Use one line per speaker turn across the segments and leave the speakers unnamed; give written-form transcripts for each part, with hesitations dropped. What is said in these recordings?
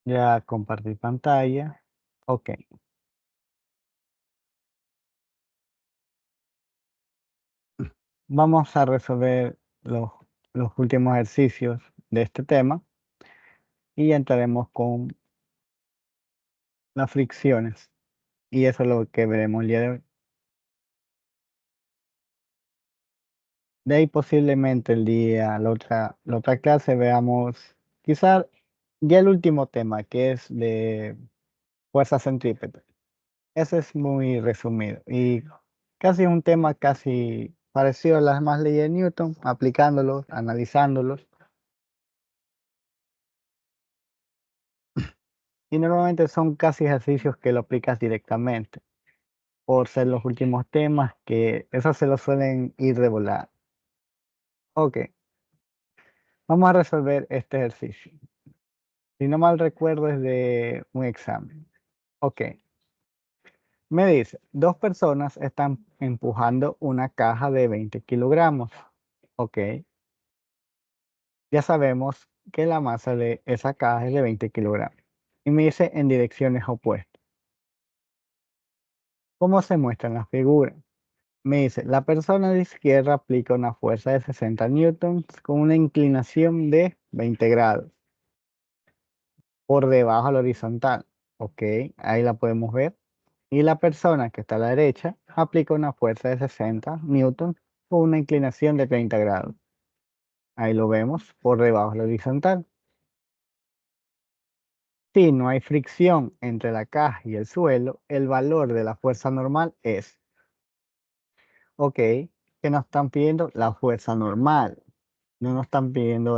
Ya compartir pantalla. Ok. Vamos a resolver los últimos ejercicios de este tema y ya entraremos con las fricciones. Y eso es lo que veremos el día de hoy. De ahí posiblemente la otra clase veamos quizá ya el último tema que es de fuerza centrípeta. Ese es muy resumido y casi un tema casi parecido a las demás leyes de Newton, aplicándolos, analizándolos. Y normalmente son casi ejercicios que lo aplicas directamente, por ser los últimos temas que esos se los suelen ir de volar. Ok, vamos a resolver este ejercicio. Si no mal recuerdo es de un examen. Ok, me dice, dos personas están empujando una caja de 20 kilogramos. Ok, ya sabemos que la masa de esa caja es de 20 kilogramos. Y me dice en direcciones opuestas. ¿Cómo se muestra en la figura? Me dice, la persona de izquierda aplica una fuerza de 60 newtons con una inclinación de 20 grados por debajo al horizontal. Ok, ahí la podemos ver. Y la persona que está a la derecha aplica una fuerza de 60 newtons con una inclinación de 30 grados. Ahí lo vemos por debajo al horizontal. Si no hay fricción entre la caja y el suelo, el valor de la fuerza normal es, ok, que nos están pidiendo la fuerza normal. No nos están pidiendo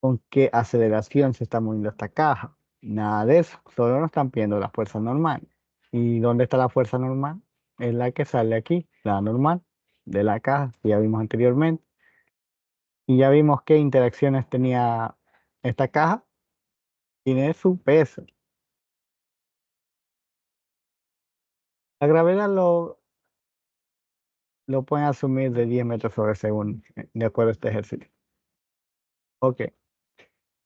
con qué aceleración se está moviendo esta caja. Nada de eso. Solo nos están pidiendo la fuerza normal. ¿Y dónde está la fuerza normal? Es la que sale aquí, la normal de la caja, que ya vimos anteriormente. Y ya vimos qué interacciones tenía esta caja. Tiene su peso. La gravedad lo pueden asumir de 10 metros sobre segundo, de acuerdo a este ejercicio. Ok.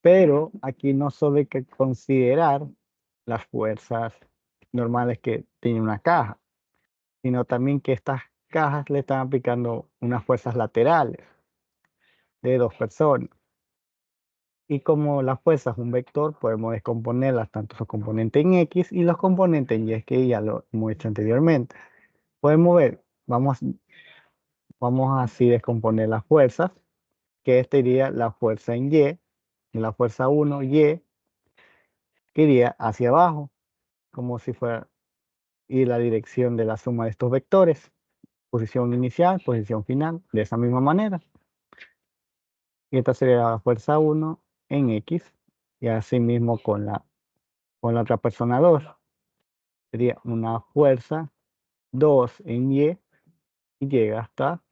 Pero aquí no solo hay que considerar las fuerzas normales que tiene una caja, sino también que estas cajas le están aplicando unas fuerzas laterales de dos personas. Y como la fuerza es un vector, podemos descomponerlas tanto su componente en X y los componentes en Y, que ya lo hemos hecho anteriormente. Podemos ver, vamos así descomponer las fuerzas, que esta iría la fuerza en Y, y la fuerza 1, Y, que iría hacia abajo, como si fuera y la dirección de la suma de estos vectores, posición inicial, posición final, de esa misma manera. Y esta sería la fuerza 1 en X, y así mismo con la otra persona 2. Sería una fuerza 2 en y llega hasta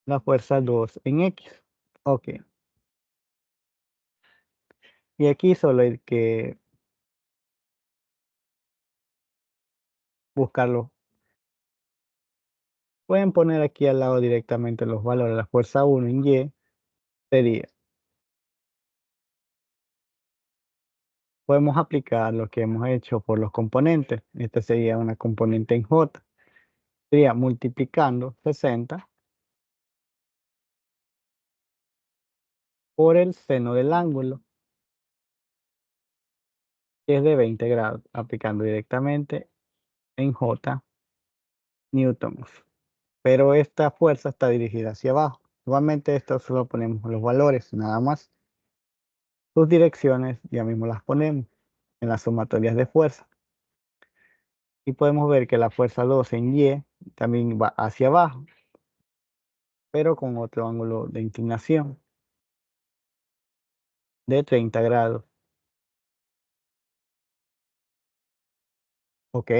la fuerza 2 en X. Ok. Y aquí solo hay que buscarlo. Pueden poner aquí al lado directamente los valores. La fuerza 1 en Y sería, podemos aplicar lo que hemos hecho por los componentes. Esta sería una componente en J. Sería multiplicando 60 por el seno del ángulo, que es de 20 grados, aplicando directamente en J newtons. Pero esta fuerza está dirigida hacia abajo. Igualmente esto solo ponemos los valores, nada más. Sus direcciones ya mismo las ponemos en las sumatorias de fuerza. Y podemos ver que la fuerza 2 en Y también va hacia abajo, pero con otro ángulo de inclinación de 30 grados. ¿Ok?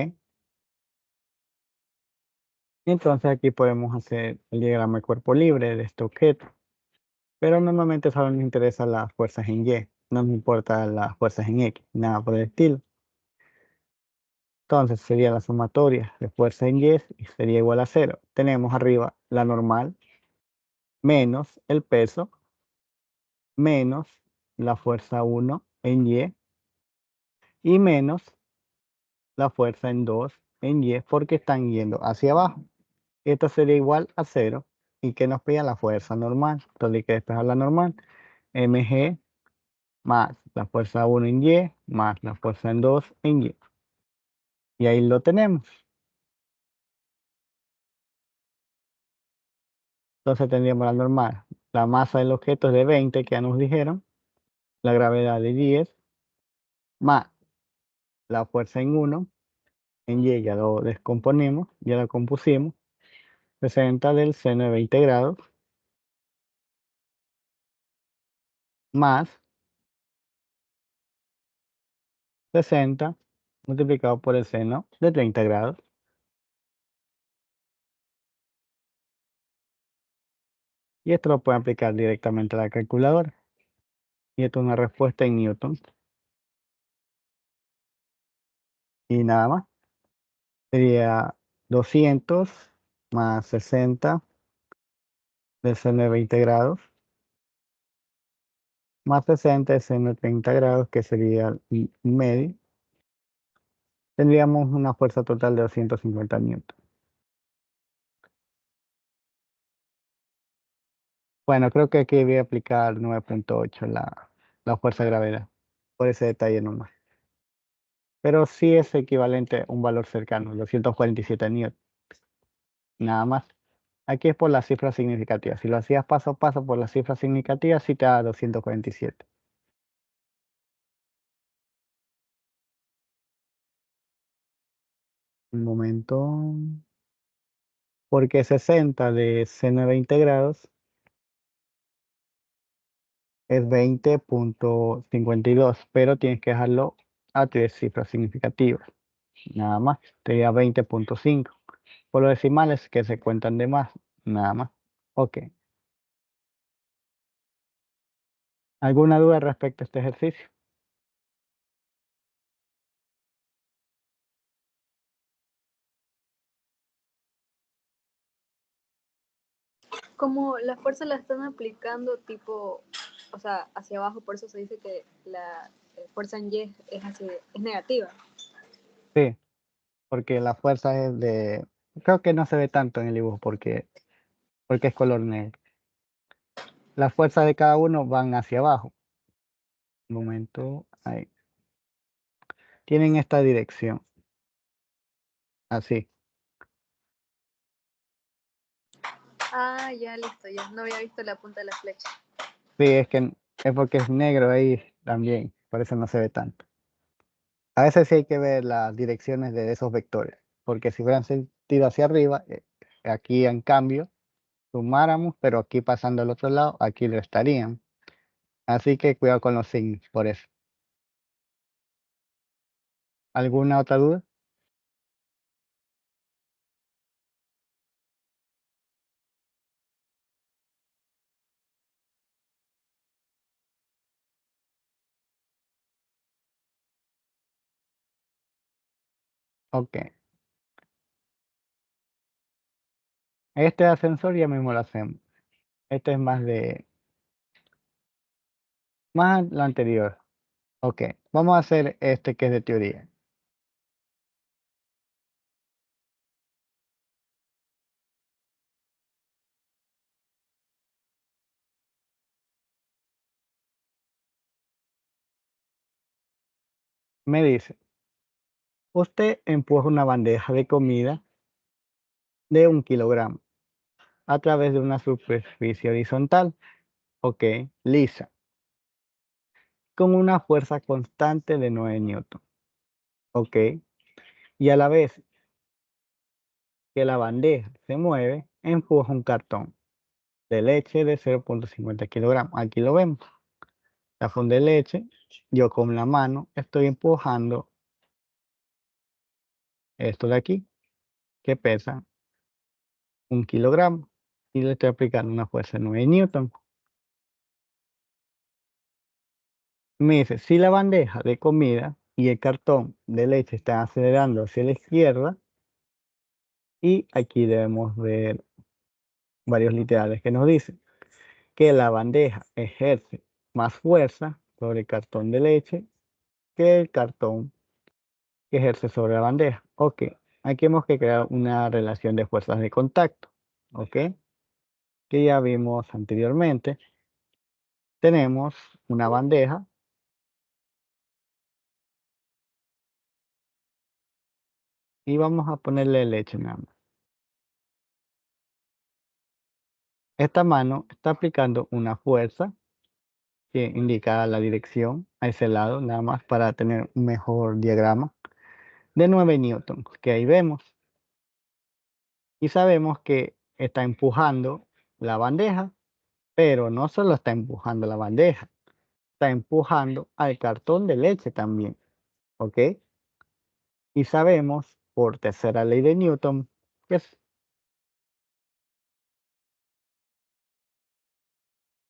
Entonces aquí podemos hacer el diagrama de cuerpo libre de este objeto. Pero normalmente solo nos interesan las fuerzas en Y, no nos importan las fuerzas en X, nada por el estilo. Entonces sería la sumatoria de fuerza en Y y sería igual a cero. Tenemos arriba la normal menos el peso menos la fuerza 1 en y menos la fuerza en 2 en Y porque están yendo hacia abajo. Esto sería igual a 0 y que nos pida la fuerza normal. Entonces hay que despejar la normal. Mg más la fuerza 1 en Y más la fuerza en 2 en Y. Y ahí lo tenemos. Entonces tendríamos la normal. La masa del objeto es de 20, que ya nos dijeron. La gravedad de 10 más la fuerza en 1 en Y, ya lo descomponemos, ya lo compusimos. 60 del seno de 20 grados más 60 multiplicado por el seno de 30 grados. Y esto lo pueden aplicar directamente a la calculadora. Y esto es una respuesta en Newton. Y nada más. Sería 200 más 60 del seno de 20 grados más 60 del seno de 30 grados, que sería medio. Tendríamos una fuerza total de 250 newton. Bueno, creo que aquí voy a aplicar 9.8 la fuerza de gravedad, por ese detalle nomás. Pero sí es equivalente a un valor cercano, 247 newton, nada más. Aquí es por las cifras significativas. Si lo hacías paso a paso por las cifras significativas, sí te da 247. Un momento. Porque 60 de seno de 20 grados es 20.52, pero tienes que dejarlo a 3 cifras significativas. Nada más, te da 20.5. Por los decimales que se cuentan de más, nada más. Ok. ¿Alguna duda respecto a este ejercicio?
Como la fuerza la están aplicando tipo, o sea, hacia abajo, por eso se dice que la fuerza en Y es negativa.
Sí, porque la fuerza es de... Creo que no se ve tanto en el dibujo porque es color negro. Las fuerzas de cada uno van hacia abajo. Un momento, ahí. Tienen esta dirección, así.
Ah, ya listo, ya no había visto la punta de la flecha.
Sí, es porque es negro ahí también, por eso no se ve tanto. A veces sí hay que ver las direcciones de esos vectores, porque si hubieran sentido hacia arriba, aquí en cambio sumáramos, pero aquí pasando al otro lado, aquí lo estarían. Así que cuidado con los signos, por eso. ¿Alguna otra duda? Ok. Este ascensor ya mismo lo hacemos. Este es más lo anterior. Ok. Vamos a hacer este que es de teoría. Me dice, usted empuja una bandeja de comida de 1 kilogramo a través de una superficie horizontal, ok, lisa, con una fuerza constante de 9 newton, ok, y a la vez que la bandeja se mueve, empuja un cartón de leche de 0.50 kilogramos. Aquí lo vemos, la funda de leche, yo con la mano estoy empujando esto de aquí, que pesa 1 kilogramo, y le estoy aplicando una fuerza de 9 newton. Me dice, si la bandeja de comida y el cartón de leche están acelerando hacia la izquierda, y aquí debemos ver varios literales que nos dicen que la bandeja ejerce más fuerza sobre el cartón de leche que el cartón que ejerce sobre la bandeja. Ok, aquí hemos que crear una relación de fuerzas de contacto. Ok, que ya vimos anteriormente. Tenemos una bandeja y vamos a ponerle leche nada más. Esta mano está aplicando una fuerza que indica la dirección a ese lado, nada más para tener un mejor diagrama, de 9 newtons, que ahí vemos. Y sabemos que está empujando la bandeja, pero no solo está empujando la bandeja, está empujando al cartón de leche también, ¿ok? Y sabemos por tercera ley de Newton que,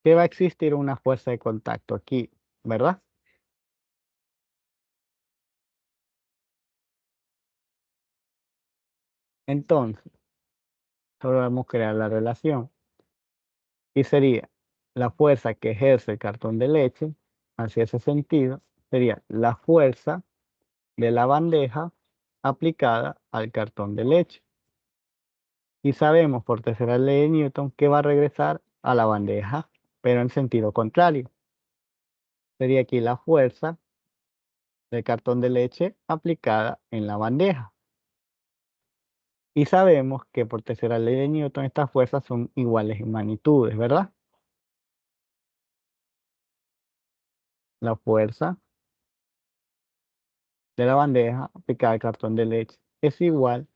que va a existir una fuerza de contacto aquí, ¿verdad? Entonces, solo vamos a crear la relación y sería la fuerza que ejerce el cartón de leche hacia ese sentido, sería la fuerza de la bandeja aplicada al cartón de leche. Y sabemos por tercera ley de Newton que va a regresar a la bandeja, pero en sentido contrario. Sería aquí la fuerza del cartón de leche aplicada en la bandeja. Y sabemos que por tercera ley de Newton estas fuerzas son iguales en magnitudes, ¿verdad? La fuerza de la bandeja aplicada al cartón de leche es igual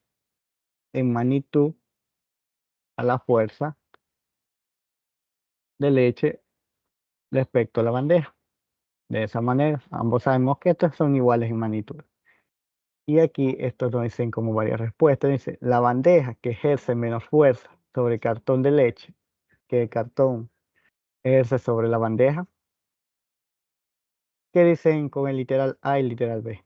en magnitud a la fuerza de leche respecto a la bandeja. De esa manera, ambos sabemos que estos son iguales en magnitud. Y aquí estos nos dicen como varias respuestas. Dice, la bandeja que ejerce menos fuerza sobre el cartón de leche que el cartón ejerce sobre la bandeja. ¿Qué dicen con el literal A y el literal B?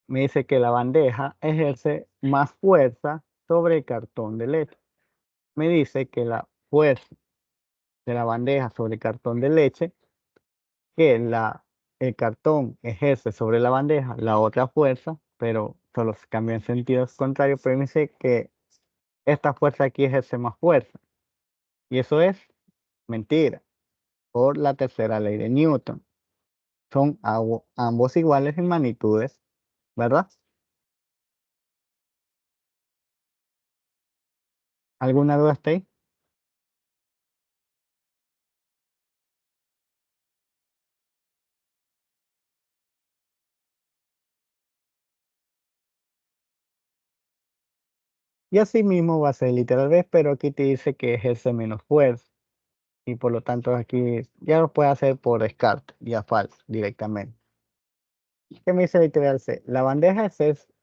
Me dice que la bandeja ejerce más fuerza sobre el cartón de leche. Me dice que la fuerza de la bandeja sobre el cartón de leche, que el cartón ejerce sobre la bandeja la otra fuerza, pero solo se cambia en sentidos contrarios, pero me dice que esta fuerza aquí ejerce más fuerza. Y eso es mentira, por la tercera ley de Newton. Son ambos iguales en magnitudes, ¿verdad? ¿Alguna duda hasta ahí? Y así mismo va a ser literal vez, pero aquí te dice que ejerce menos fuerza. Y por lo tanto aquí ya lo puede hacer por descarte, ya falso, directamente. ¿Qué me dice literal C? La bandeja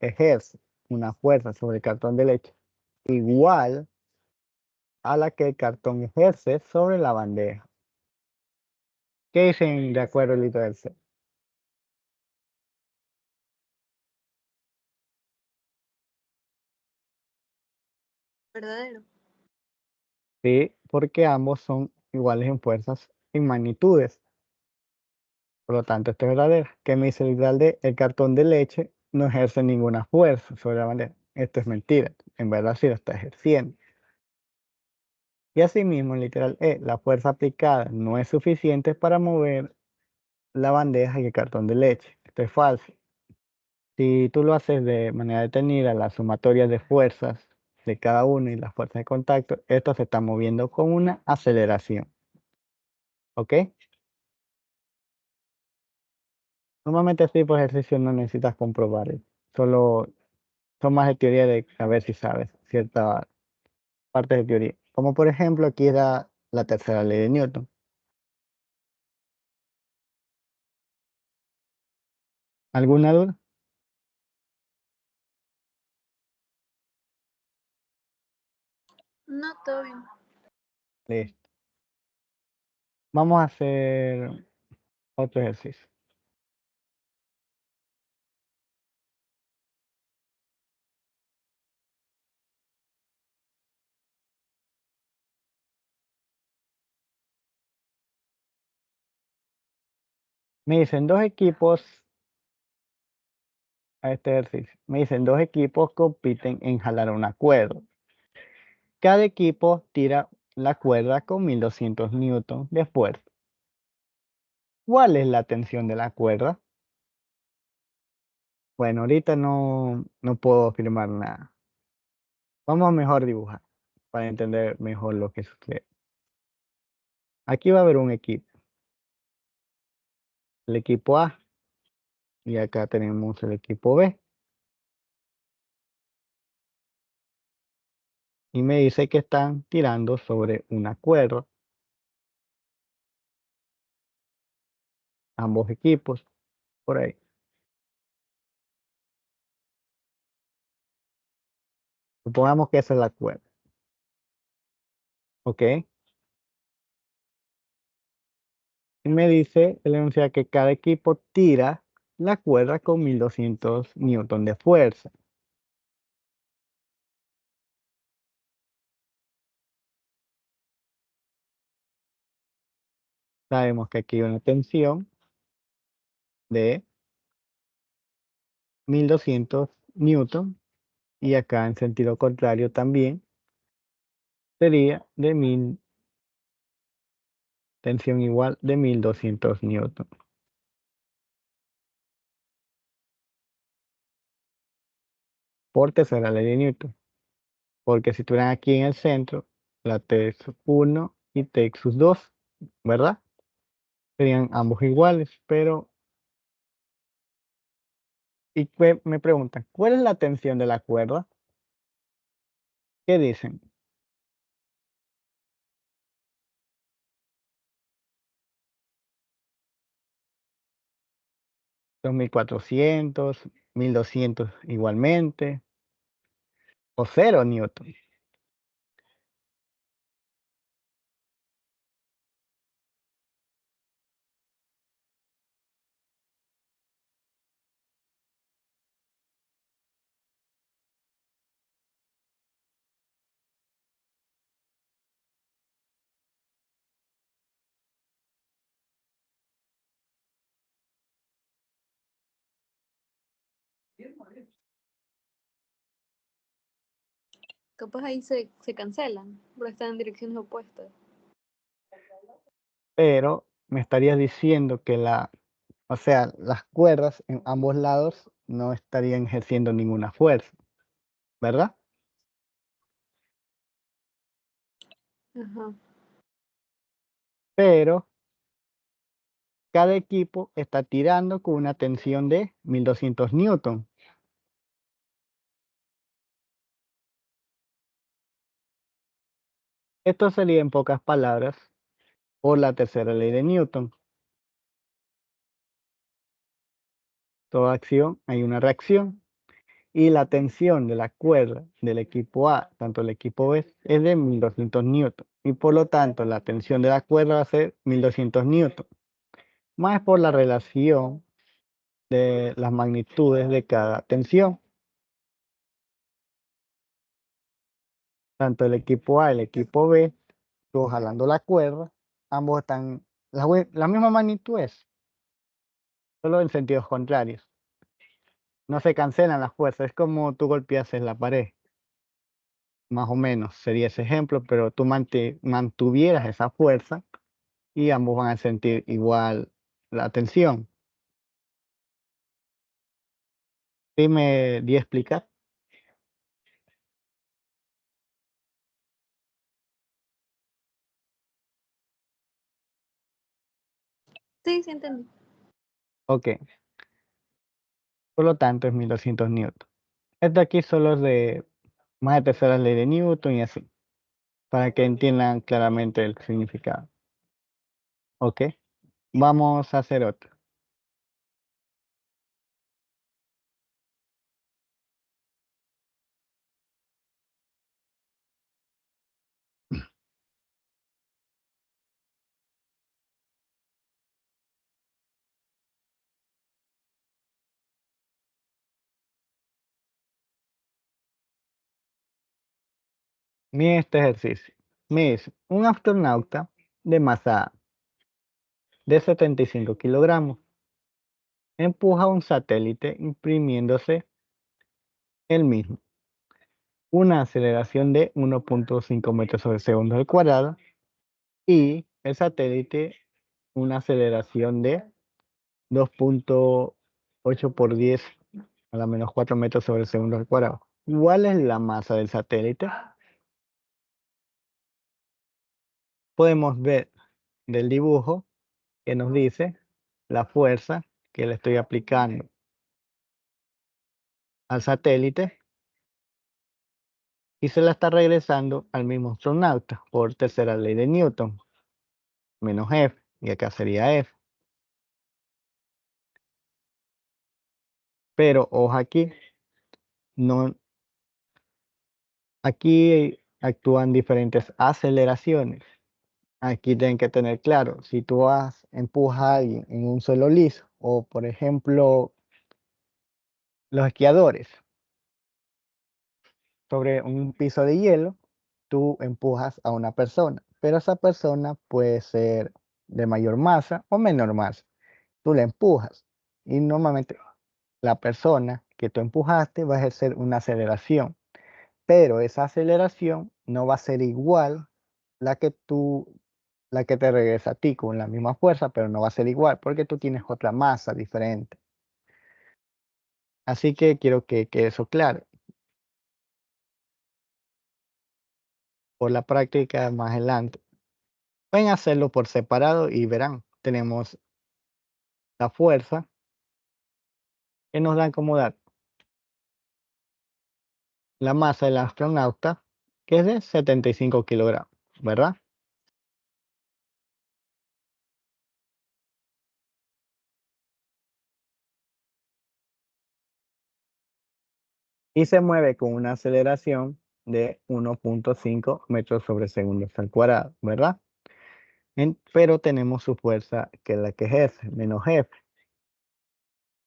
ejerce una fuerza sobre el cartón de leche igual a la que el cartón ejerce sobre la bandeja. ¿Qué dicen de acuerdo al literal C?
Verdadero.
Sí, porque ambos son iguales en fuerzas y magnitudes. Por lo tanto, esto es verdadero. ¿Qué me dice el literal D? El cartón de leche no ejerce ninguna fuerza sobre la bandeja. Esto es mentira. En verdad sí lo está ejerciendo. Y asimismo, en literal E, la fuerza aplicada no es suficiente para mover la bandeja y el cartón de leche. Esto es falso. Si tú lo haces de manera detenida, la sumatoria de fuerzas de cada uno y las fuerzas de contacto, esto se está moviendo con una aceleración. ¿Ok? Normalmente este tipo de ejercicios no necesitas comprobar. Solo son más de teoría de a ver si sabes cierta parte de teoría. Como por ejemplo aquí era la tercera ley de Newton. ¿Alguna duda?
No, todo bien.
Listo. Vamos a hacer otro ejercicio. Me dicen dos equipos a este ejercicio. Me dicen dos equipos compiten en jalar una cuerda. Cada equipo tira la cuerda con 1200 newton de fuerza. ¿Cuál es la tensión de la cuerda? Bueno, ahorita no puedo afirmar nada. Vamos a mejor dibujar para entender mejor lo que sucede. Aquí va a haber un equipo. El equipo A. Y acá tenemos el equipo B. Y me dice que están tirando sobre una cuerda. Ambos equipos. Por ahí. Supongamos que esa es la cuerda. ¿Ok? Y me dice el enunciado que cada equipo tira la cuerda con 1200 newton de fuerza. Sabemos que aquí hay una tensión de 1200 newton y acá en sentido contrario también sería de tensión igual de 1200 newton por tercera ley de Newton. Porque si estuvieran aquí en el centro, la T sub 1 y T sub 2, ¿verdad? Serían ambos iguales, pero y me preguntan, ¿cuál es la tensión de la cuerda? ¿Qué dicen? 2400, 1200 igualmente, o 0 newton.
Capaz ahí se cancelan, porque están en direcciones opuestas.
Pero me estarías diciendo que o sea, las cuerdas en ambos lados no estarían ejerciendo ninguna fuerza, ¿verdad?
Ajá.
Pero cada equipo está tirando con una tensión de 1200 newton. Esto sería en pocas palabras por la tercera ley de Newton. Toda acción hay una reacción y la tensión de la cuerda del equipo A, tanto el equipo B, es de 1200 newton y por lo tanto la tensión de la cuerda va a ser 1200 newton, más por la relación de las magnitudes de cada tensión. Tanto el equipo A y el equipo B, todos jalando la cuerda, ambos están la misma magnitud es, solo en sentidos contrarios. No se cancelan las fuerzas, es como tú golpeas en la pared. Más o menos sería ese ejemplo, pero tú mantuvieras esa fuerza y ambos van a sentir igual la tensión. ¿Sí me di a explicar?
Sí, sí entendí.
Ok, por lo tanto es 1200 newton. Esto aquí solo es de más de tercera ley de Newton y así, para que entiendan claramente el significado. Ok, vamos a hacer otro. Miren este ejercicio. Me dice, un astronauta de masa de 75 kilogramos empuja un satélite imprimiéndose el mismo. Una aceleración de 1.5 metros sobre segundo al cuadrado y el satélite una aceleración de 2.8 por 10 a la menos 4 metros sobre segundo al cuadrado. ¿Cuál es la masa del satélite? Podemos ver del dibujo que nos dice la fuerza que le estoy aplicando al satélite y se la está regresando al mismo astronauta por tercera ley de Newton, menos F, y acá sería F. Pero ojo aquí, no, aquí actúan diferentes aceleraciones. Aquí tienen que tener claro, si tú empujas a alguien en un suelo liso, o por ejemplo, los esquiadores sobre un piso de hielo, tú empujas a una persona, pero esa persona puede ser de mayor masa o menor masa. Tú la empujas y normalmente la persona que tú empujaste va a ejercer una aceleración, pero esa aceleración no va a ser igual la que la que te regresa a ti con la misma fuerza, pero no va a ser igual porque tú tienes otra masa diferente. Así que quiero que quede eso claro. Por la práctica más adelante. Pueden hacerlo por separado y verán, tenemos la fuerza que nos da como dato la masa del astronauta, que es de 75 kilogramos, ¿verdad? Y se mueve con una aceleración de 1.5 metros sobre segundo al cuadrado, ¿verdad? Pero tenemos su fuerza que es la que ejerce, menos F.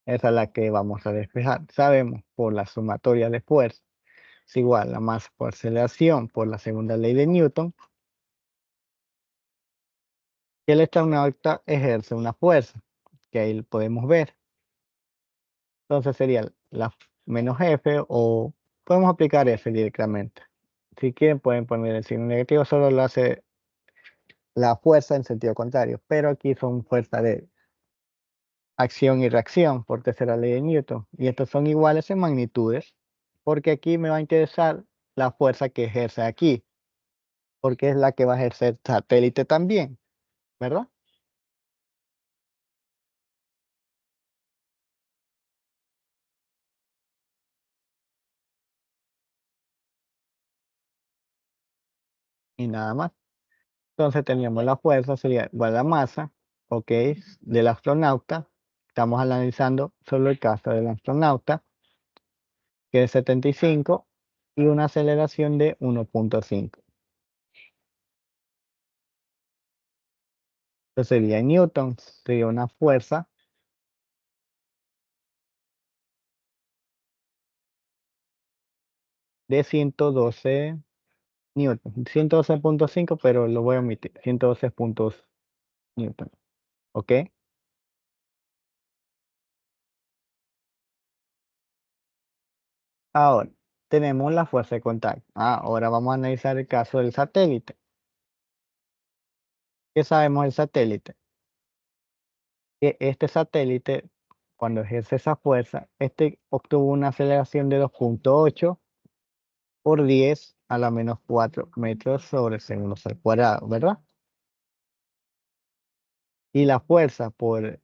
Esa es la que vamos a despejar. Sabemos por la sumatoria de fuerza es igual a masa por aceleración por la segunda ley de Newton, que el astronauta ejerce una fuerza, que ahí lo podemos ver. Entonces sería la menos F o podemos aplicar F directamente. Si quieren pueden poner el signo negativo, solo lo hace la fuerza en sentido contrario, pero aquí son fuerzas de acción y reacción por tercera ley de Newton. Y estos son iguales en magnitudes, porque aquí me va a interesar la fuerza que ejerce aquí, porque es la que va a ejercer satélite también, ¿verdad? Y nada más. Entonces teníamos la fuerza, sería igual a la masa, ok, del astronauta. Estamos analizando solo el caso del astronauta, que es 75, y una aceleración de 1.5. Entonces sería en Newton, sería una fuerza de 112 Newton, 112.5, pero lo voy a omitir, 112 puntos Newton, ¿ok? Ahora, tenemos la fuerza de contacto. Ahora vamos a analizar el caso del satélite. ¿Qué sabemos del satélite? Que este satélite, cuando ejerce esa fuerza, este obtuvo una aceleración de 2.8 por 10 a la menos 4 metros sobre segundo al cuadrado, ¿verdad? Y la fuerza por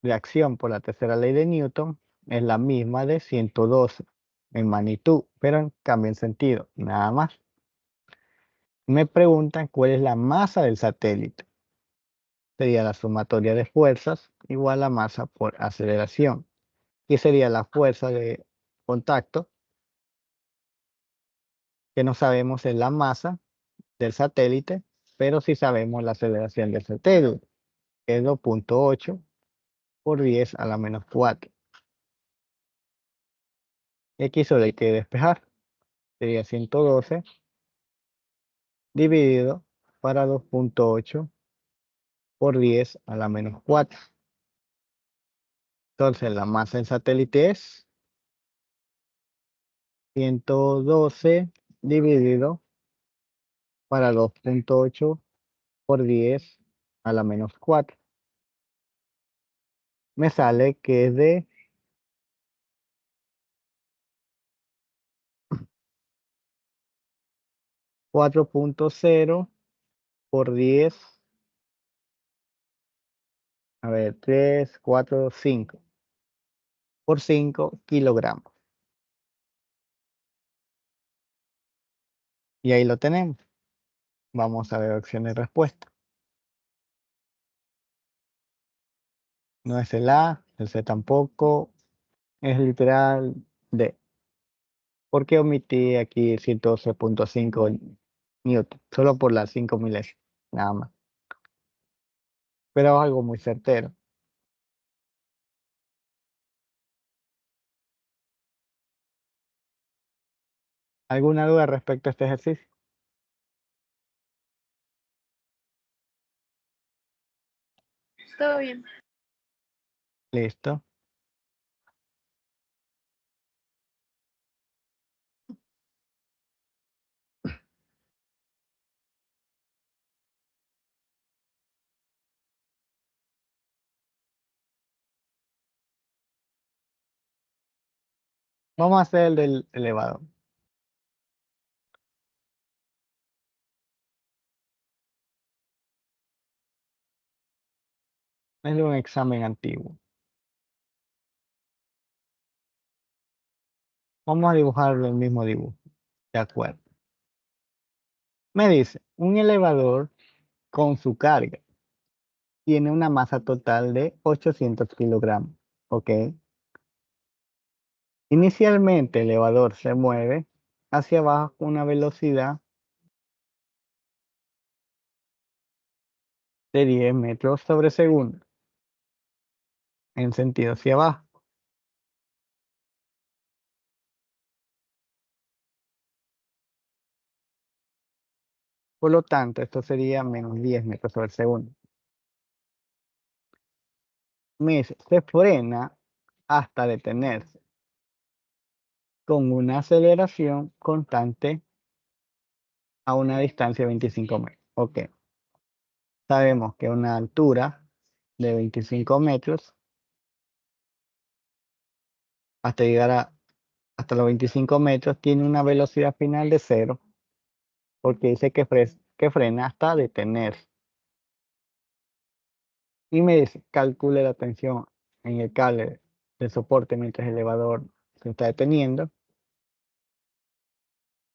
reacción por la tercera ley de Newton es la misma de 112 en magnitud, pero cambia en sentido, nada más. Me preguntan cuál es la masa del satélite. Sería la sumatoria de fuerzas igual a masa por aceleración. Y sería la fuerza de contacto, que no sabemos es la masa del satélite, pero sí sabemos la aceleración del satélite, que es 2.8 por 10 a la menos 4. X solo hay que despejar. Sería 112 dividido para 2.8 por 10 a la menos 4. Entonces, la masa del satélite es 112 dividido para 2.8 por 10 a la menos 4. Me sale que es de 4.0 por 10, a ver, 3, 4, 5, por 5 kilogramos. Y ahí lo tenemos. Vamos a ver opciones de respuesta. No es el A, el C tampoco, es literal D. ¿Por qué omití aquí 112.5 newton? Solo por las 5 milésimas, nada más. Pero algo muy certero. ¿Alguna duda respecto a este ejercicio?
Todo bien.
Listo. Vamos a hacer el del elevador. Es de un examen antiguo. Vamos a dibujar el mismo dibujo. De acuerdo. Me dice, un elevador con su carga tiene una masa total de 800 kilogramos. ¿Ok? Inicialmente el elevador se mueve hacia abajo con una velocidad de 10 metros sobre segundo en sentido hacia abajo. Por lo tanto, esto sería menos 10 metros sobre segundo. Me dice, se frena hasta detenerse con una aceleración constante a una distancia de 25 metros. Ok, sabemos que una altura de 25 metros hasta llegar hasta los 25 metros tiene una velocidad final de cero, porque dice que frena hasta detenerse. Y me dice, calcule la tensión en el cable de soporte mientras el elevador se está deteniendo.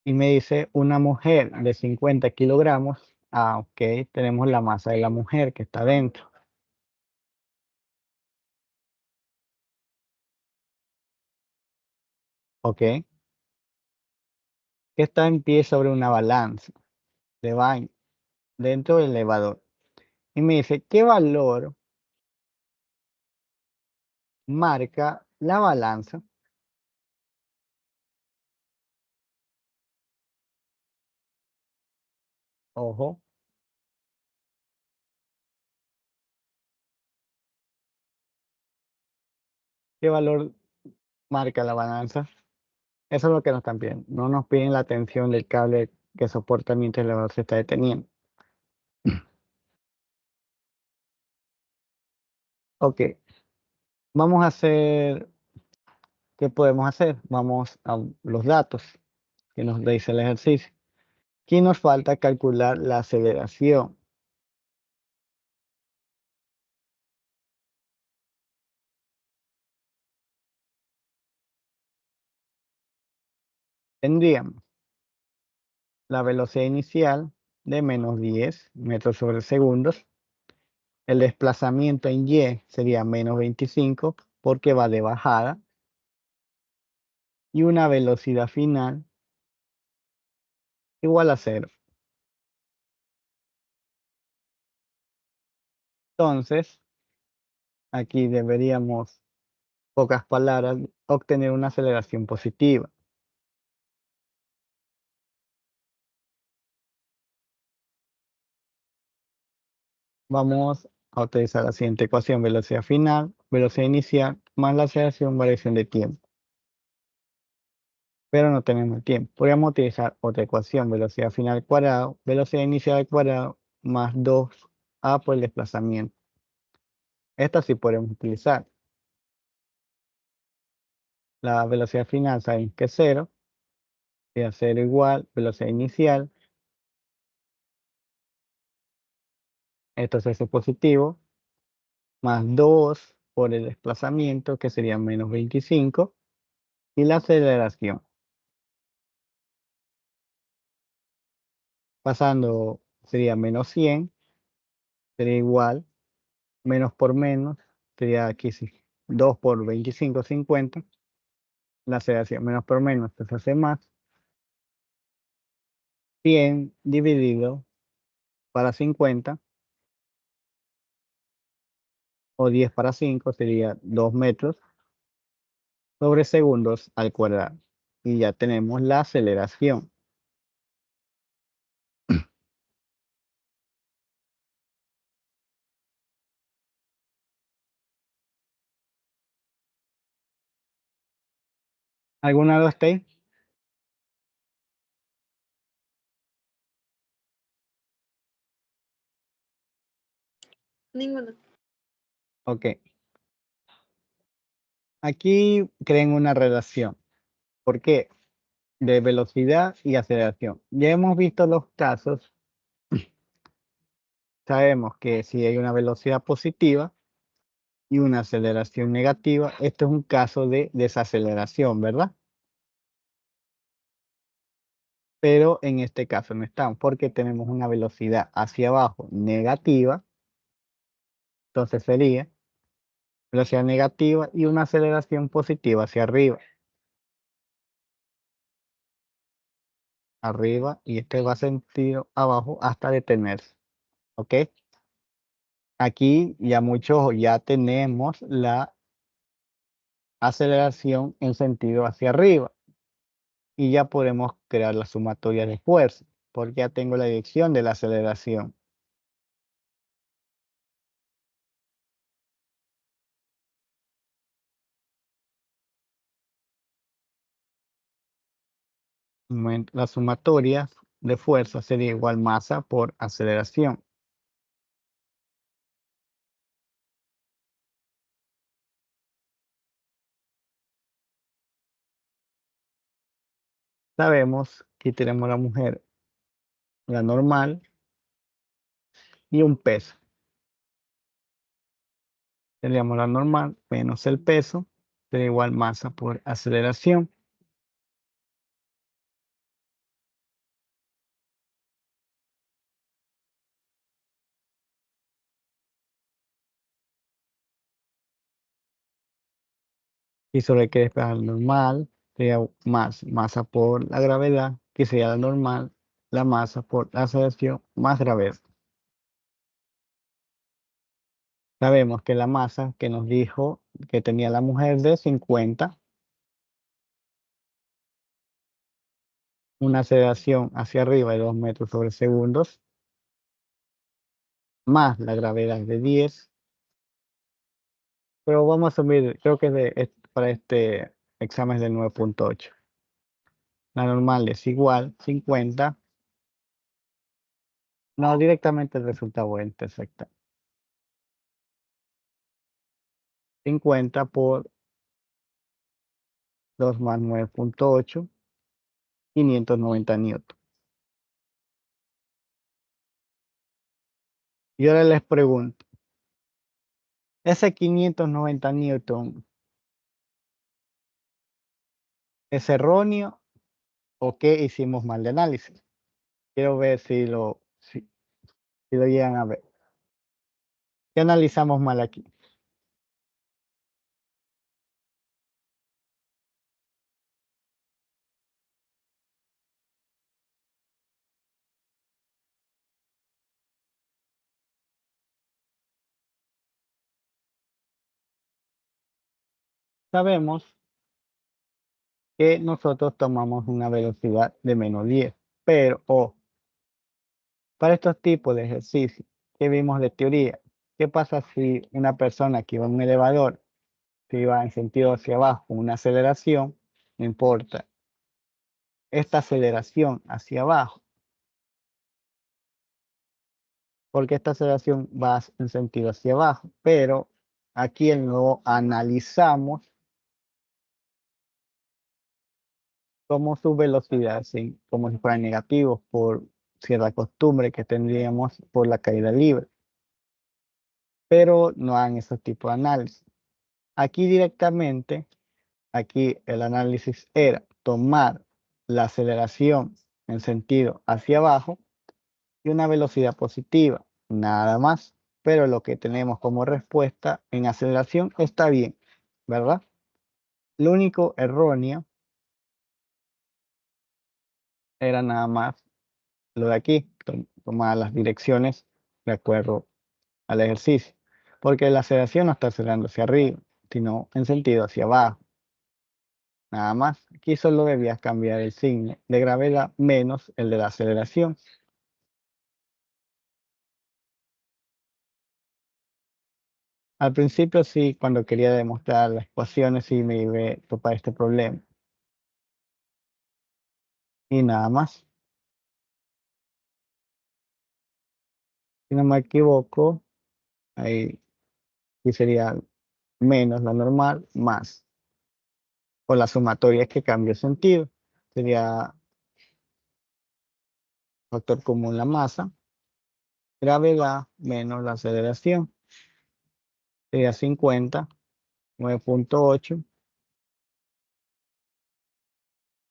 Y me dice una mujer de 50 kilogramos. Ah, ok, tenemos la masa de la mujer que está dentro. Ok, que está en pie sobre una balanza de baño dentro del elevador. Y me dice, ¿qué valor marca la balanza? Ojo, ¿qué valor marca la balanza? Eso es lo que nos están pidiendo. No nos piden la tensión del cable que soporta mientras el elevador se está deteniendo. Ok, vamos a hacer, ¿qué podemos hacer? Vamos a los datos que nos dice el ejercicio. Aquí nos falta calcular la aceleración. Tendríamos la velocidad inicial de menos 10 metros sobre segundos. El desplazamiento en y sería menos 25 porque va de bajada. Y una velocidad final igual a cero. Entonces, aquí deberíamos, pocas palabras, obtener una aceleración positiva. Vamos a utilizar la siguiente ecuación: velocidad final, velocidad inicial, más la aceleración, variación de tiempo. Pero no tenemos el tiempo. Podríamos utilizar otra ecuación: velocidad final al cuadrado, velocidad inicial al cuadrado, más 2a por el desplazamiento. Esta sí podemos utilizar. La velocidad final sabemos que es 0, y a 0 igual, velocidad inicial, esto se hace positivo, más 2 por el desplazamiento, que sería menos 25, y la aceleración. Pasando sería menos 100, sería igual, menos por menos, sería aquí sí, 2 por 25, 50, la aceleración menos por menos, pues hace más, 100 dividido para 50, o 10 para 5, sería 2 metros sobre segundos al cuadrado. Y ya tenemos la aceleración. ¿Alguna de ustedes?
Ninguno.
Ok. Aquí creen una relación. ¿Por qué? De velocidad y aceleración. Ya hemos visto los casos. Sabemos que si hay una velocidad positiva y una aceleración negativa, esto es un caso de desaceleración, ¿verdad? Pero en este caso no estamos, porque tenemos una velocidad hacia abajo negativa. Entonces sería velocidad negativa y una aceleración positiva hacia arriba. Arriba, y este va sentido abajo hasta detenerse. ¿Ok? Aquí ya muchos ya tenemos la aceleración en sentido hacia arriba, y ya podemos crear la sumatoria de fuerza, porque ya tengo la dirección de la aceleración. La sumatoria de fuerza sería igual masa por aceleración. Sabemos que tenemos la mujer, la normal, y un peso. Tendríamos la normal menos el peso, sería igual masa por aceleración. Y solo hay que despejar la normal, sería más masa por la gravedad, que sería la normal, la masa por la aceleración más gravedad. Sabemos que la masa que nos dijo que tenía la mujer de 50, una aceleración hacia arriba de 2 metros sobre segundos, más la gravedad de 10, pero vamos a asumir, creo que para este examen es de 9.8. La normal es igual 50. No, directamente el resultado es exacta. 50 por 2 más 9.8, 590 newton. Y ahora les pregunto, ¿ese 590 newton es erróneo o qué hicimos mal de análisis? Quiero ver si lo llegan a ver. ¿Qué analizamos mal aquí? Sabemos que nosotros tomamos una velocidad de menos 10, pero para estos tipos de ejercicios que vimos de teoría, ¿Qué pasa si una persona que va en un elevador, si va en sentido hacia abajo con una aceleración, no importa, esta aceleración hacia abajo, porque esta aceleración va en sentido hacia abajo, pero aquí lo analizamos como su velocidad, ¿sí? Como si fueran negativos por cierta costumbre que tendríamos por la caída libre, pero no hagan ese tipo de análisis. Aquí directamente, aquí el análisis era tomar la aceleración en sentido hacia abajo y una velocidad positiva, nada más. Pero lo que tenemos como respuesta en aceleración está bien, ¿verdad? Lo único erróneo era nada más lo de aquí, tomar las direcciones de acuerdo al ejercicio, porque la aceleración no está acelerando hacia arriba, sino en sentido hacia abajo. Nada más, aquí solo debías cambiar el signo de gravedad menos el de la aceleración. Al principio sí, cuando quería demostrar las ecuaciones sí me iba a topar este problema. Y nada más. Si no me equivoco, ahí sí sería menos la normal, más. O la sumatoria es que cambia sentido. Sería factor común la masa, gravedad menos la aceleración. Sería 50, 9.8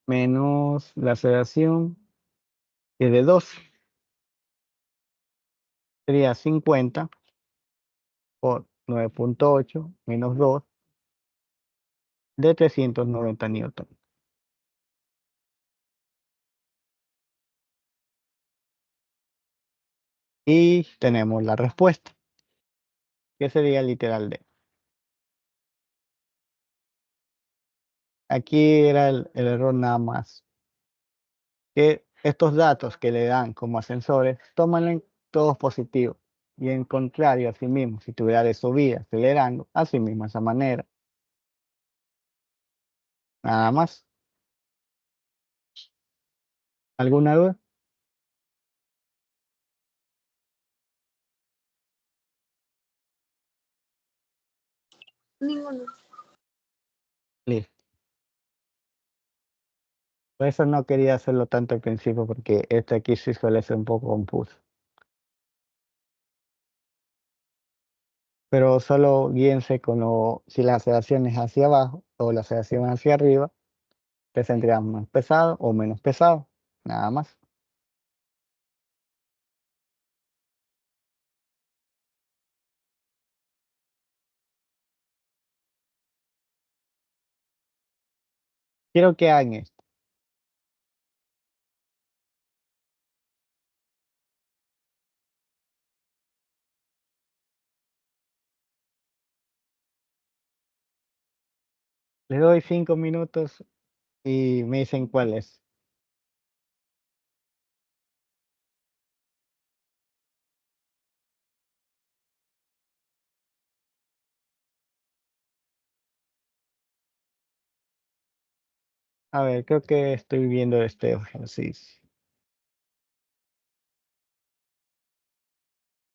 menos la aceleración, que es de 2. Sería 50 por 9.8 menos 2 de 390 newton. Y tenemos la respuesta, que sería literal D. Aquí era el error nada más, que estos datos que le dan como ascensores, tómanlo todos positivos. Y en contrario, así mismo, si tuviera de subida acelerando, así mismo, de esa manera. Nada más. ¿Alguna duda?
Ninguno.
Listo. Por eso no quería hacerlo tanto al principio, porque este aquí sí suele ser un poco confuso. Pero solo guíense con si la aceleración es hacia abajo o la aceleración hacia arriba, te sentirás más pesado o menos pesado, nada más. Quiero que hagan esto. Les doy 5 minutos y me dicen cuál es. A ver, creo que estoy viendo este ejercicio.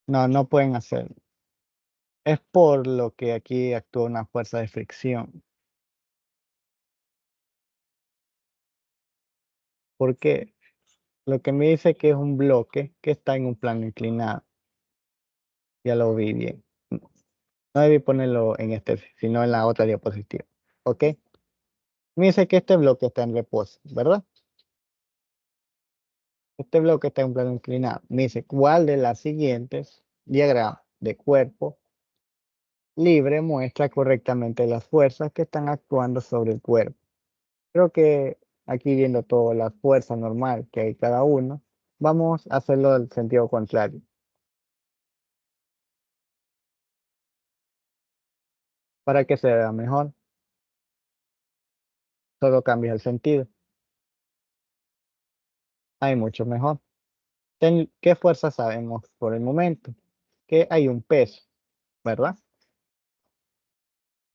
No, no pueden hacerlo. Es por lo que aquí actúa una fuerza de fricción. Porque lo que me dice que es un bloque que está en un plano inclinado. Ya lo vi bien. No debí ponerlo en este, sino en la otra diapositiva. ¿Ok? Me dice que este bloque está en reposo, ¿verdad? Este bloque está en un plano inclinado. Me dice cuál de las siguientes diagramas de cuerpo libre muestra correctamente las fuerzas que están actuando sobre el cuerpo. Creo que aquí viendo toda la fuerza normal que hay cada uno, vamos a hacerlo del sentido contrario para que se vea mejor. Solo cambia el sentido. Hay mucho mejor. ¿Qué fuerza sabemos por el momento? Que hay un peso. ¿verdad?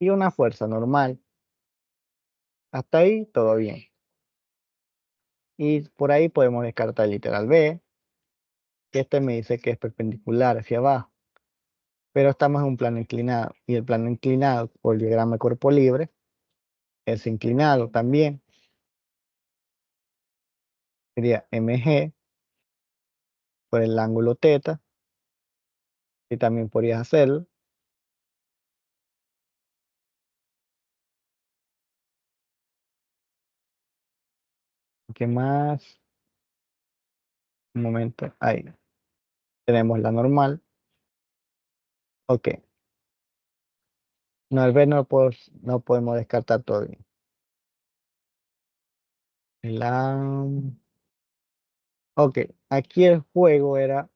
Y una fuerza normal. Hasta ahí todo bien. Y por ahí podemos descartar el literal B, que este me dice que es perpendicular hacia abajo, pero estamos en un plano inclinado y el plano inclinado por el diagrama de cuerpo libre es inclinado también. Sería MG por el ángulo teta, y también podrías hacerlo. ¿Qué más? Un momento, ahí tenemos la normal. Ok, no, el B no podemos descartar todavía. La, ok, aquí el juego era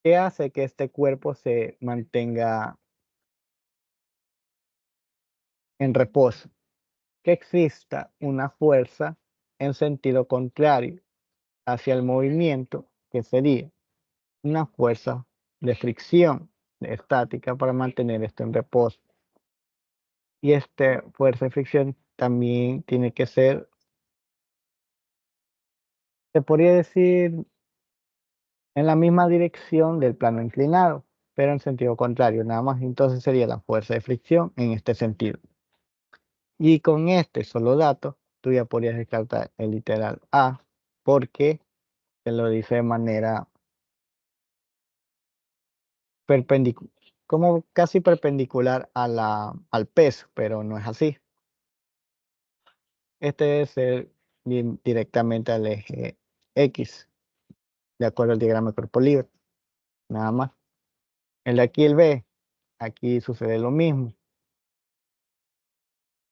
qué hace que este cuerpo se mantenga en reposo, que exista una fuerza en sentido contrario hacia el movimiento, que sería una fuerza de fricción estática para mantener esto en reposo. Y esta fuerza de fricción también tiene que ser, se podría decir, en la misma dirección del plano inclinado, pero en sentido contrario, nada más. Entonces sería la fuerza de fricción en este sentido. Y con este solo dato, tú ya podrías descartar el literal A, porque se lo dice de manera perpendicular, como casi perpendicular a al peso, pero no es así. Este debe ser directamente al eje X, de acuerdo al diagrama de cuerpo libre, nada más. El de aquí, el B, aquí sucede lo mismo.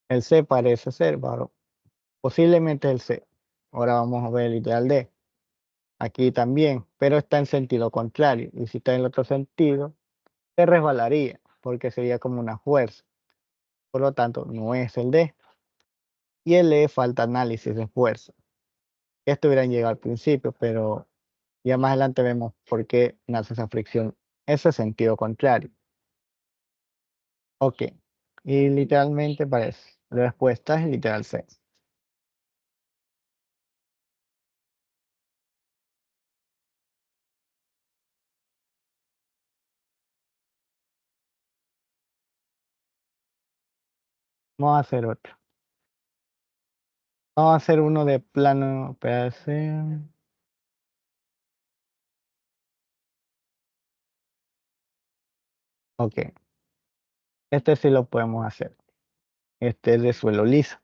El C parece ser, posiblemente el C. Ahora vamos a ver el literal D. Aquí también, pero está en sentido contrario. Y si está en el otro sentido, se resbalaría, porque sería como una fuerza. Por lo tanto, no es el D. Y el E falta análisis de fuerza. Esto hubieran llegado al principio, pero ya más adelante vemos por qué nace esa fricción. Ese sentido contrario. Ok. Y literalmente parece. La respuesta es el literal C. Vamos a hacer otro. Vamos a hacer uno de plano PAC. Ok. Este sí lo podemos hacer. Este es de suelo liso.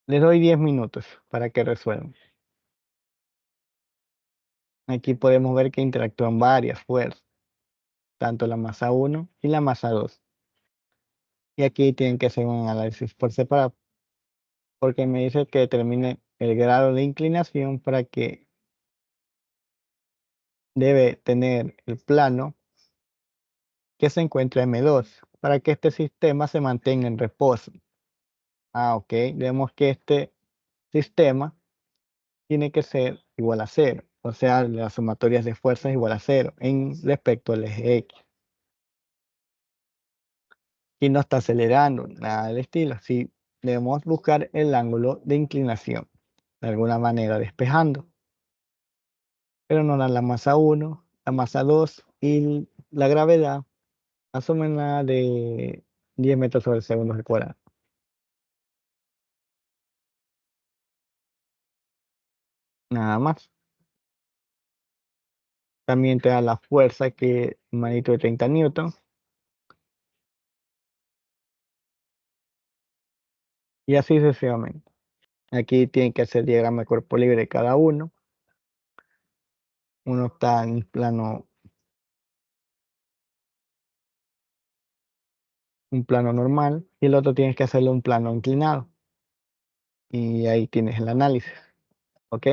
Les doy 10 minutos para que resuelvan. Aquí podemos ver que interactúan varias fuerzas, tanto la masa 1 y la masa 2. Y aquí tienen que hacer un análisis por separado, porque me dice que determine el grado de inclinación para que debe tener el plano que se encuentra M2, para que este sistema se mantenga en reposo. Ok, vemos que este sistema tiene que ser igual a cero, o sea, las sumatorias de fuerzas igual a cero en respecto al eje X. Y no está acelerando, nada del estilo. Sí, debemos buscar el ángulo de inclinación, de alguna manera despejando, pero no da la masa 1, la masa 2 y la gravedad, asúmenla de 10 metros sobre el segundo al cuadrado. Nada más. También te da la fuerza que magnitud de 30 newton y así sucesivamente. Aquí tienen que hacer diagrama de cuerpo libre de cada uno. Uno está en un plano normal y el otro tienes que hacerle un plano inclinado. Y ahí tienes el análisis. ¿Ok?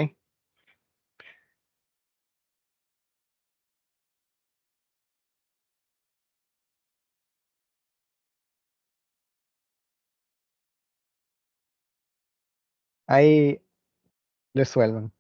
Ahí resuelven.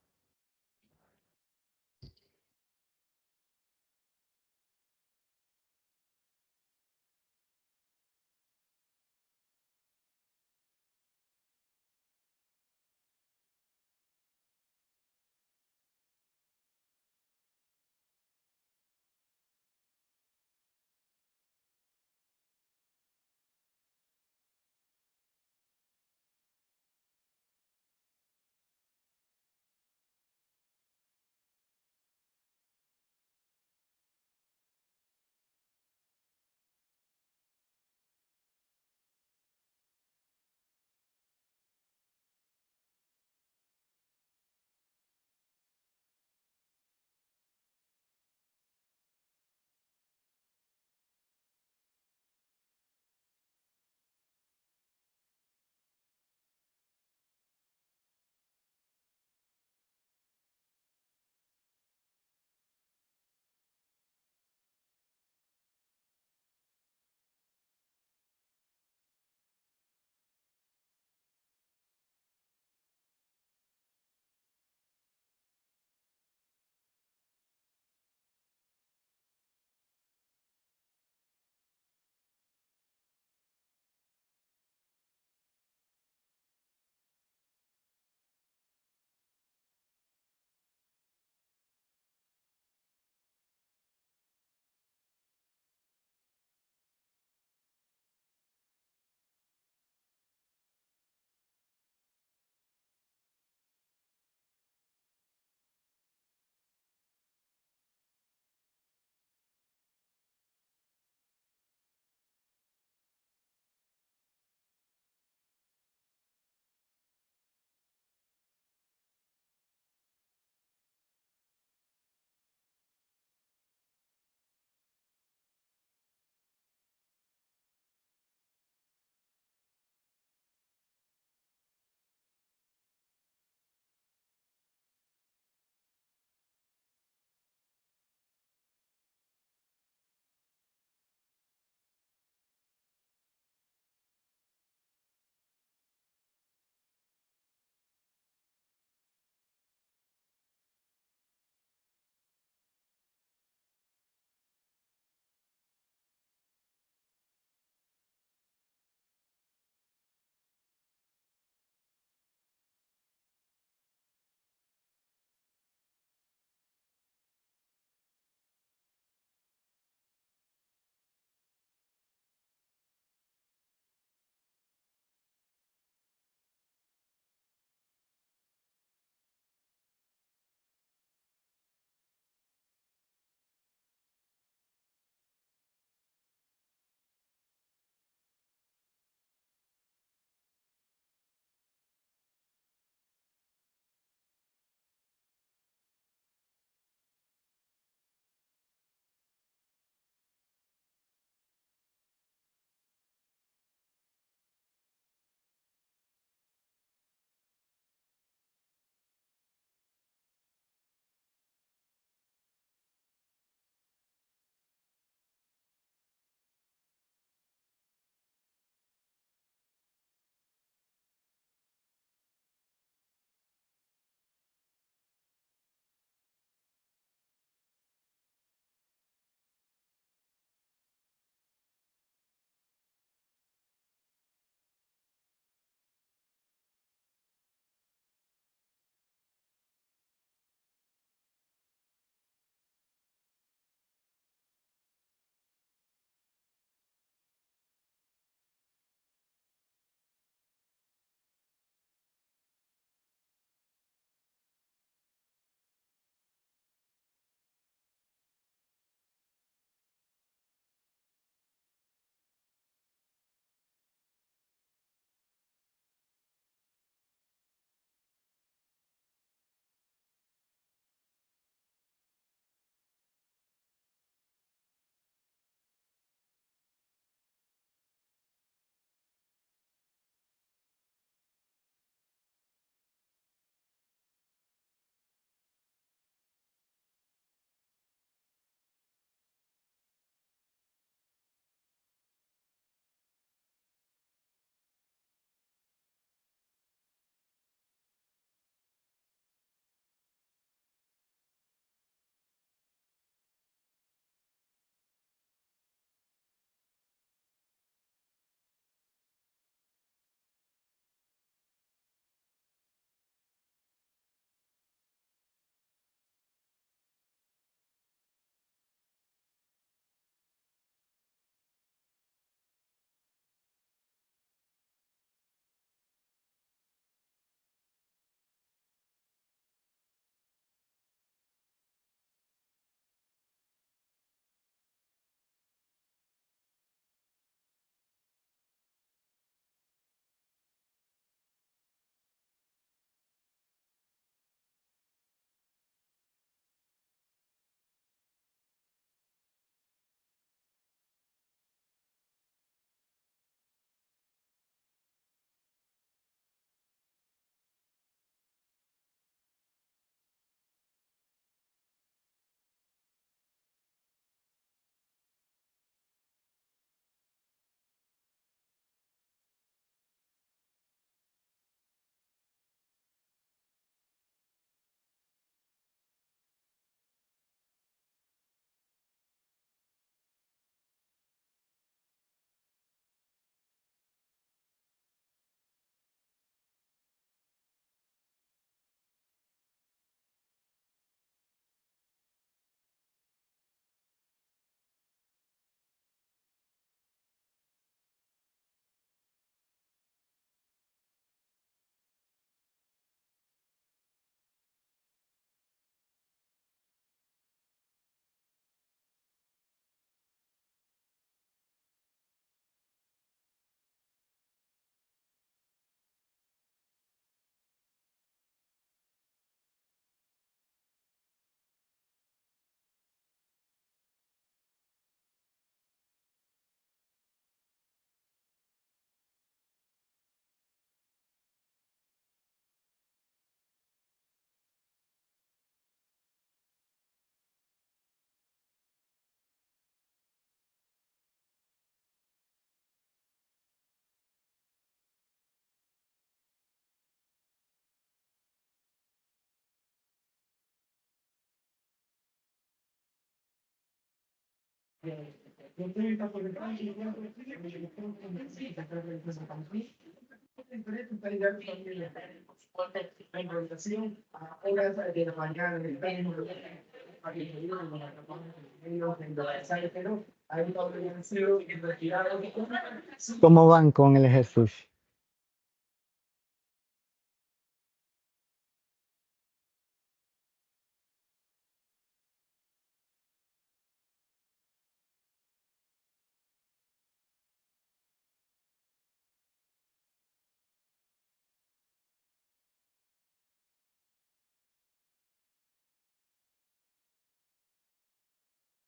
¿Cómo van con el ejercicio?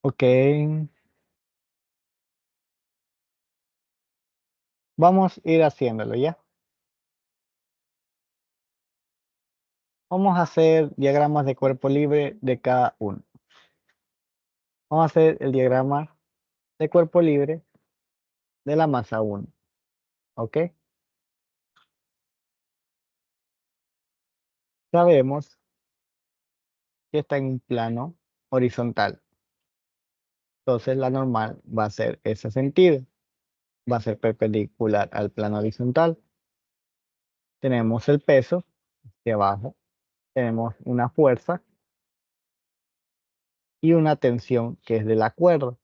Ok, vamos a ir haciéndolo ya. Vamos a hacer diagramas de cuerpo libre de cada uno. Vamos a hacer el diagrama de cuerpo libre de la masa 1. ¿Ok? Sabemos que está en un plano horizontal. Entonces la normal va a ser ese sentido. Va a ser perpendicular al plano horizontal. Tenemos el peso de abajo. Tenemos una fuerza y una tensión que es de la cuerda.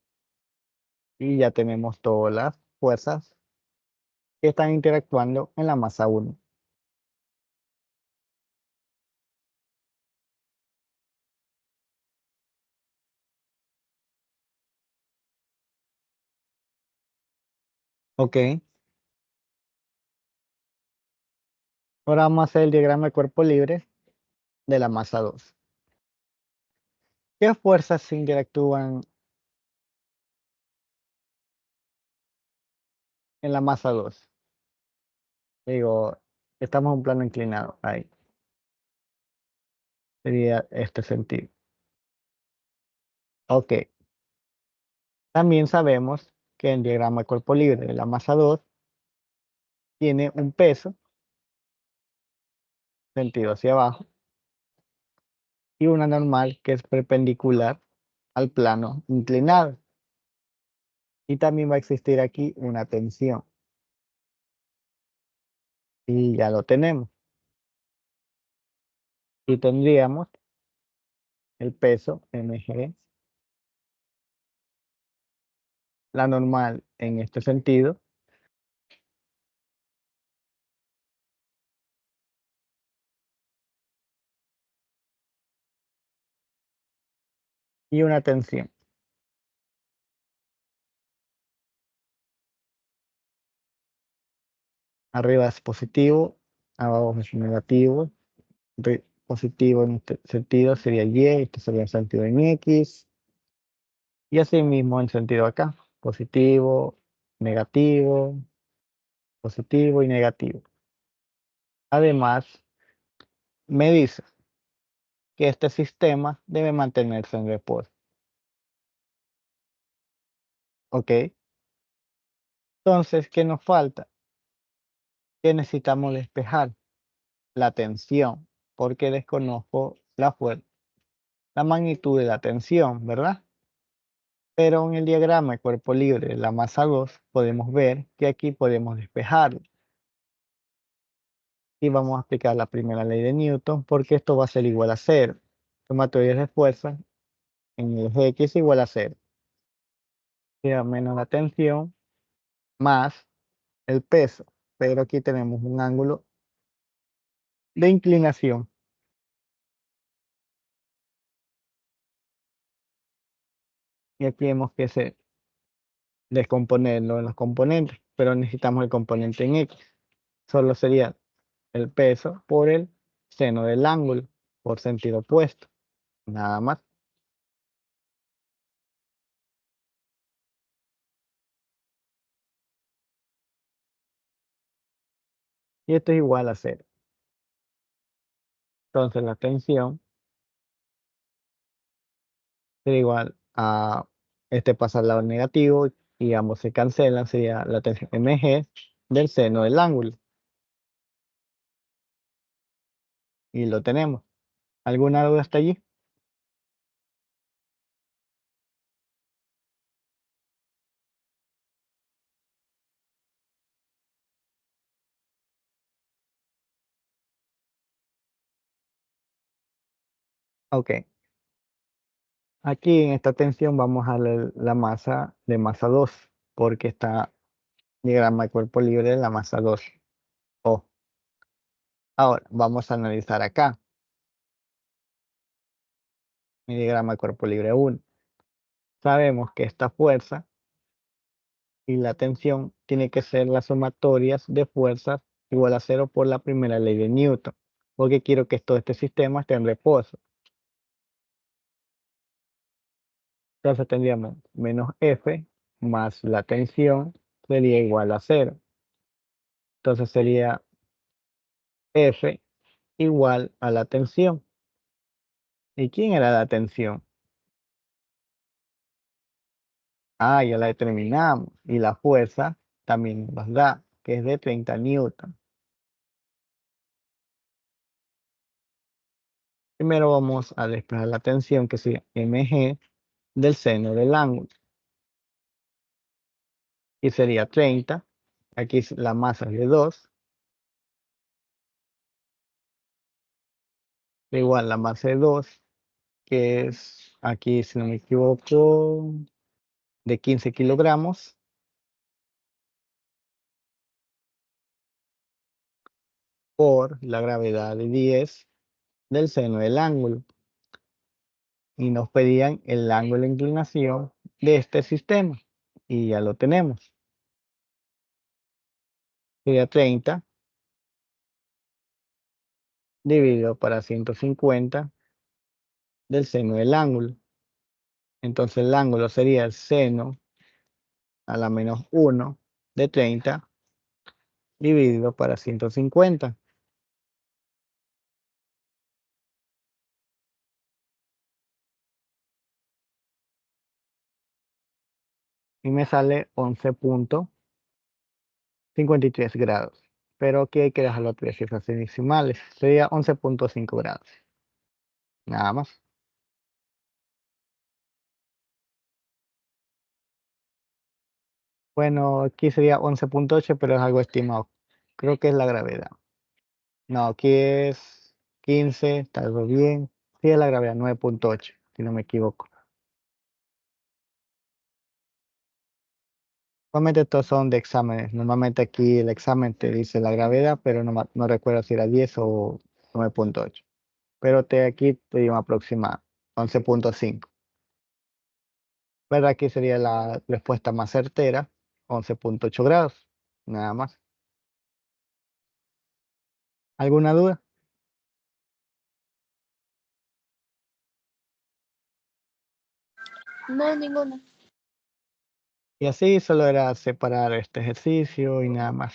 Y ya tenemos todas las fuerzas que están interactuando en la masa 1. ¿Ok? Ahora vamos a hacer el diagrama de cuerpo libre de la masa 2. ¿Qué fuerzas interactúan en la masa 2? Digo, estamos en un plano inclinado. Ahí sería este sentido. Ok. También sabemos que el diagrama de cuerpo libre de la masa 2 tiene un peso, sentido hacia abajo, y una normal que es perpendicular al plano inclinado. Y también va a existir aquí una tensión. Y ya lo tenemos. Y tendríamos el peso mg, la normal en este sentido, y una tensión. Arriba es positivo, abajo es negativo. Positivo en este sentido sería y, este sería el sentido en x, y así mismo en sentido acá, positivo, negativo, positivo y negativo. Además, me dice que este sistema debe mantenerse en reposo. ¿Ok? Entonces, ¿qué nos falta? Que necesitamos despejar la tensión, porque desconozco la magnitud de la tensión, ¿verdad? Pero en el diagrama de cuerpo libre de la masa 2 podemos ver que aquí podemos despejarlo. Y vamos a aplicar la primera ley de Newton, porque esto va a ser igual a cero. Sumatoria de fuerzas en el eje X igual a cero. Queda menos la tensión más el peso. Pero aquí tenemos un ángulo de inclinación. Y aquí vemos que se descomponerlo en los componentes, pero necesitamos el componente en X. Solo sería el peso por el seno del ángulo, por sentido opuesto. Nada más. Y esto es igual a cero. Entonces la tensión sería igual a este pasa al lado negativo y ambos se cancelan, sería la tensión mg del seno del ángulo. Y lo tenemos. ¿Alguna duda hasta allí? Ok, aquí en esta tensión vamos a la masa de masa 2, porque está diagrama de cuerpo libre de la masa 2. O. Ahora, vamos a analizar acá, mi diagrama de cuerpo libre 1. Sabemos que esta fuerza y la tensión tiene que ser las sumatorias de fuerzas igual a cero por la primera ley de Newton, porque quiero que todo este sistema esté en reposo. Entonces tendríamos menos F más la tensión sería igual a cero. Entonces sería F igual a la tensión. ¿Y quién era la tensión? Ah, ya la determinamos. Y la fuerza también nos da, que es de 30 newton. Primero vamos a despejar la tensión, que sería mg del seno del ángulo. Y sería 30. Aquí la masa es de 2. Igual la masa de 2, que es aquí, si no me equivoco, de 15 kilogramos. Por la gravedad de 10 del seno del ángulo. Y nos pedían el ángulo de inclinación de este sistema. Y ya lo tenemos. Sería 30 dividido para 150 del seno del ángulo. Entonces el ángulo sería el seno a la menos 1 de 30 dividido para 150. Y me sale 11,53 grados. Pero aquí hay que dejarlo a tres cifras decimales. Sería 11,5 grados. Nada más. Bueno, aquí sería 11,8, pero es algo estimado. Creo que es la gravedad. No, aquí es 15, está algo bien. Sí, es la gravedad, 9,8, si no me equivoco. Normalmente estos son de exámenes. Normalmente aquí el examen te dice la gravedad, pero no recuerdo si era 10 o 9,8. Pero aquí te digo aproximado, 11,5. Pero aquí sería la respuesta más certera, 11,8 grados. Nada más. ¿Alguna duda?
No, ninguna.
Y así solo era separar este ejercicio y nada más.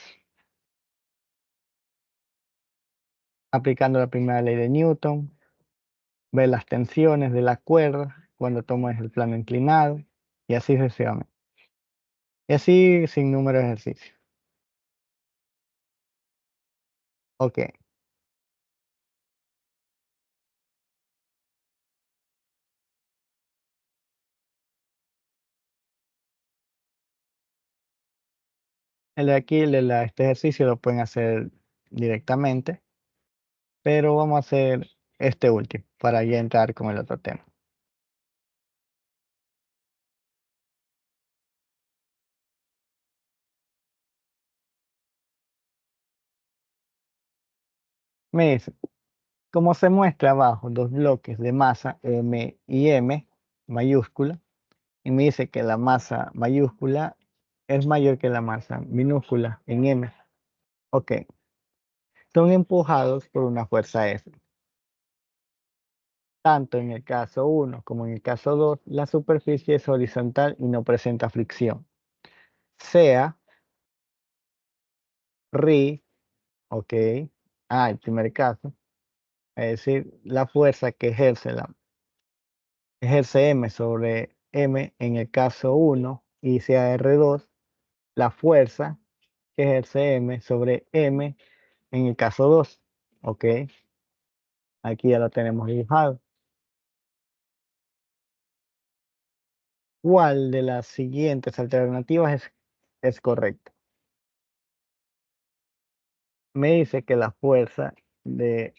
Aplicando la primera ley de Newton, ver las tensiones de la cuerda cuando tomas el plano inclinado y así sucesivamente. Y así sin número de ejercicios. Ok, el de aquí, este ejercicio lo pueden hacer directamente, pero vamos a hacer este último para ya entrar con el otro tema. Me dice, como se muestra abajo, dos bloques de masa M y M mayúscula, y me dice que la masa mayúscula es mayor que la masa minúscula en M. Ok, son empujados por una fuerza F. Tanto en el caso 1 como en el caso 2, la superficie es horizontal y no presenta fricción. Sea RI, ok, el primer caso, es decir, la fuerza que ejerce M sobre M en el caso 1 y sea R2, la fuerza que ejerce M sobre M en el caso 2, ok, aquí ya lo tenemos dibujado. ¿Cuál de las siguientes alternativas es correcta? Me dice que la fuerza que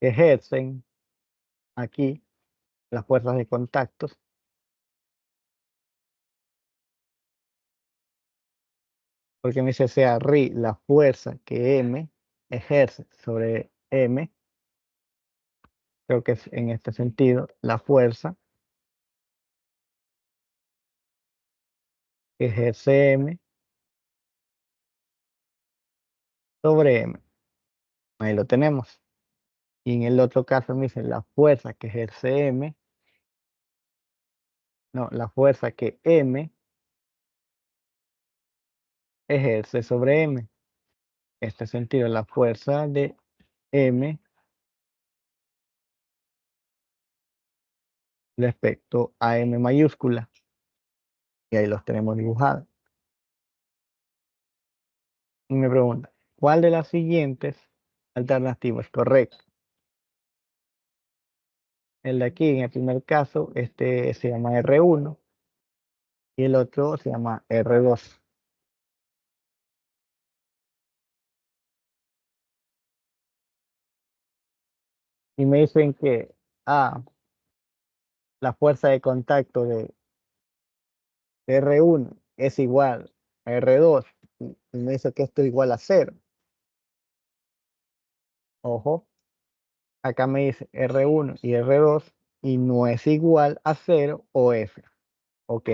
ejercen aquí las fuerzas de contactos, porque me dice sea RI la fuerza que M ejerce sobre M, creo que es en este sentido, la fuerza que ejerce M sobre M. Ahí lo tenemos. Y en el otro caso me dice la fuerza que ejerce M, no, la fuerza que M ejerce sobre M. Este sentido, la fuerza de M respecto a M mayúscula. Y ahí los tenemos dibujados. Y me pregunta, ¿cuál de las siguientes alternativas es correcta? El de aquí, en el primer caso, este se llama R1 y el otro se llama R2. Y me dicen que la fuerza de contacto de R1 es igual a R2 y me dice que esto es igual a 0. Ojo, acá me dice R1 y R2 y no es igual a 0 o F. ¿Ok?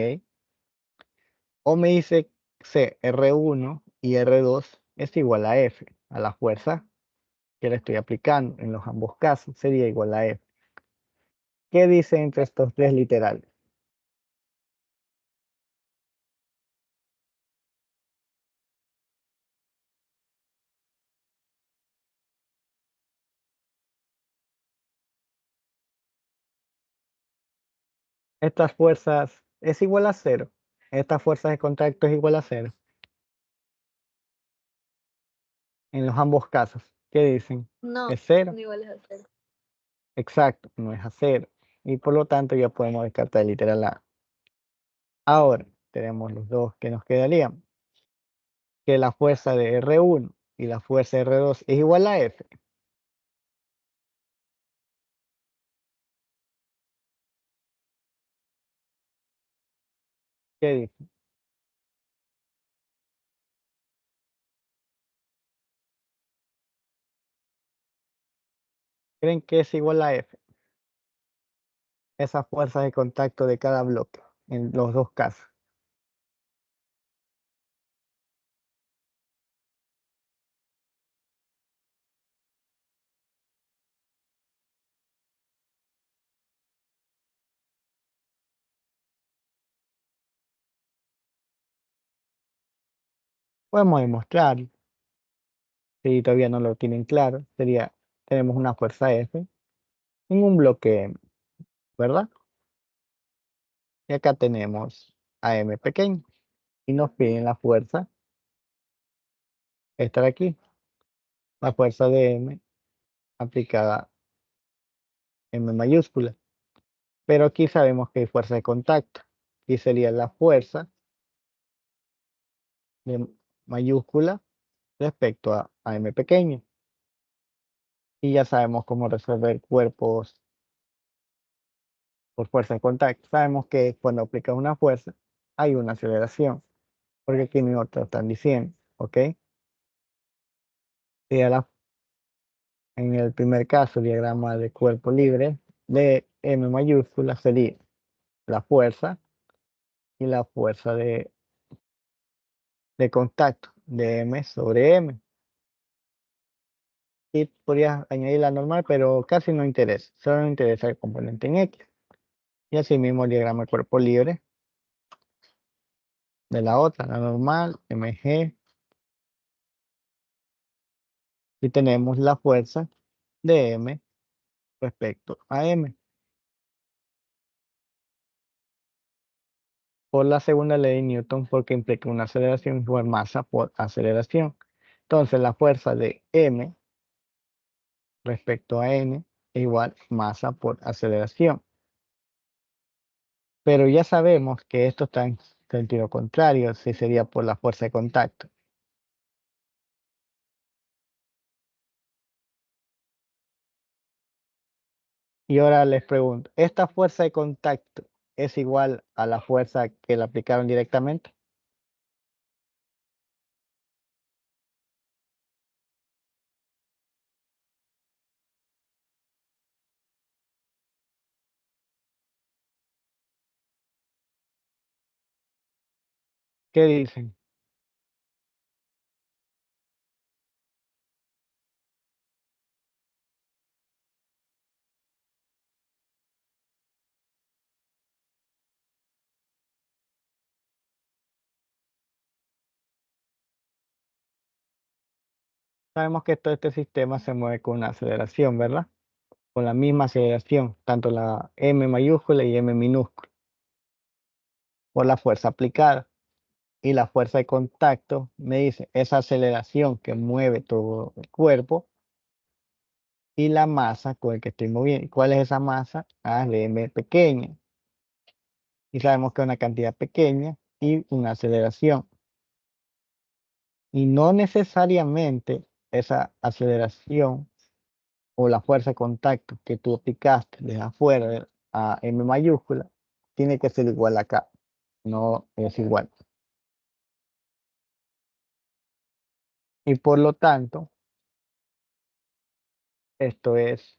O me dice C, R1 y R2 es igual a F, a la fuerza que le estoy aplicando en los ambos casos sería igual a F. ¿Qué dice entre estos tres literales? Estas fuerzas es igual a 0. Estas fuerzas de contacto es igual a 0. En los ambos casos. ¿Qué dicen?
No,
Es 0.
no igual es a cero.
Exacto, no es a 0. Y por lo tanto ya podemos descartar el literal A. Ahora tenemos los dos que nos quedarían. Que la fuerza de R1 y la fuerza de R2 es igual a F. ¿Qué dicen? ¿Creen que es igual a F? Esas fuerzas de contacto de cada bloque en los dos casos. Podemos demostrar, si todavía no lo tienen claro, sería, tenemos una fuerza F en un bloque M, ¿verdad? Y acá tenemos a M pequeño y nos piden la fuerza, esta de aquí, la fuerza de M aplicada M mayúscula. Pero aquí sabemos que hay fuerza de contacto y sería la fuerza de mayúscula respecto a M pequeño. Y ya sabemos cómo resolver cuerpos por fuerza de contacto. Sabemos que cuando aplicas una fuerza hay una aceleración, porque aquí no te lo están diciendo, ¿ok? Sería en el primer caso, diagrama de cuerpo libre de M mayúscula sería la fuerza y la fuerza de contacto de M sobre M. Y podrías añadir la normal, pero casi no interesa, solo nos interesa el componente en X. Y así mismo el diagrama de cuerpo libre de la otra, la normal, mg, y tenemos la fuerza de M respecto a M. Por la segunda ley de Newton, porque implica una aceleración igual masa por aceleración. Entonces la fuerza de M respecto a N es igual masa por aceleración. Pero ya sabemos que esto está en sentido contrario, si sería por la fuerza de contacto. Y ahora les pregunto, ¿esta fuerza de contacto es igual a la fuerza que le aplicaron directamente? ¿Qué dicen? Sabemos que todo este sistema se mueve con una aceleración, ¿verdad? Con la misma aceleración, tanto la m mayúscula y m minúscula, por la fuerza aplicada. Y la fuerza de contacto me dice esa aceleración que mueve todo el cuerpo y la masa con el que estoy moviendo. ¿Cuál es esa masa? Ah, de m pequeña. Y sabemos que es una cantidad pequeña y una aceleración. Y no necesariamente esa aceleración o la fuerza de contacto que tú aplicaste desde afuera a M mayúscula tiene que ser igual acá. No es igual. Y por lo tanto, esto es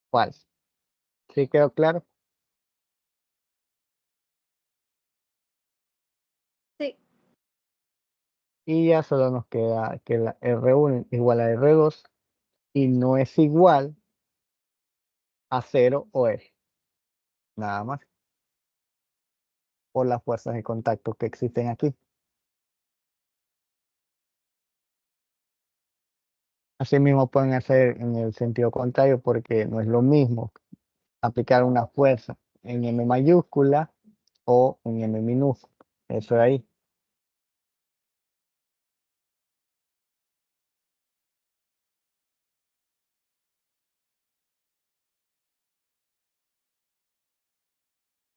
falso. ¿Sí quedó claro?
Sí,
Y ya solo nos queda que la R1 es igual a R2 y no es igual a cero o F. Nada más por las fuerzas de contacto que existen aquí. Asimismo pueden hacer en el sentido contrario porque no es lo mismo aplicar una fuerza en M mayúscula o en M minúscula. Eso de ahí.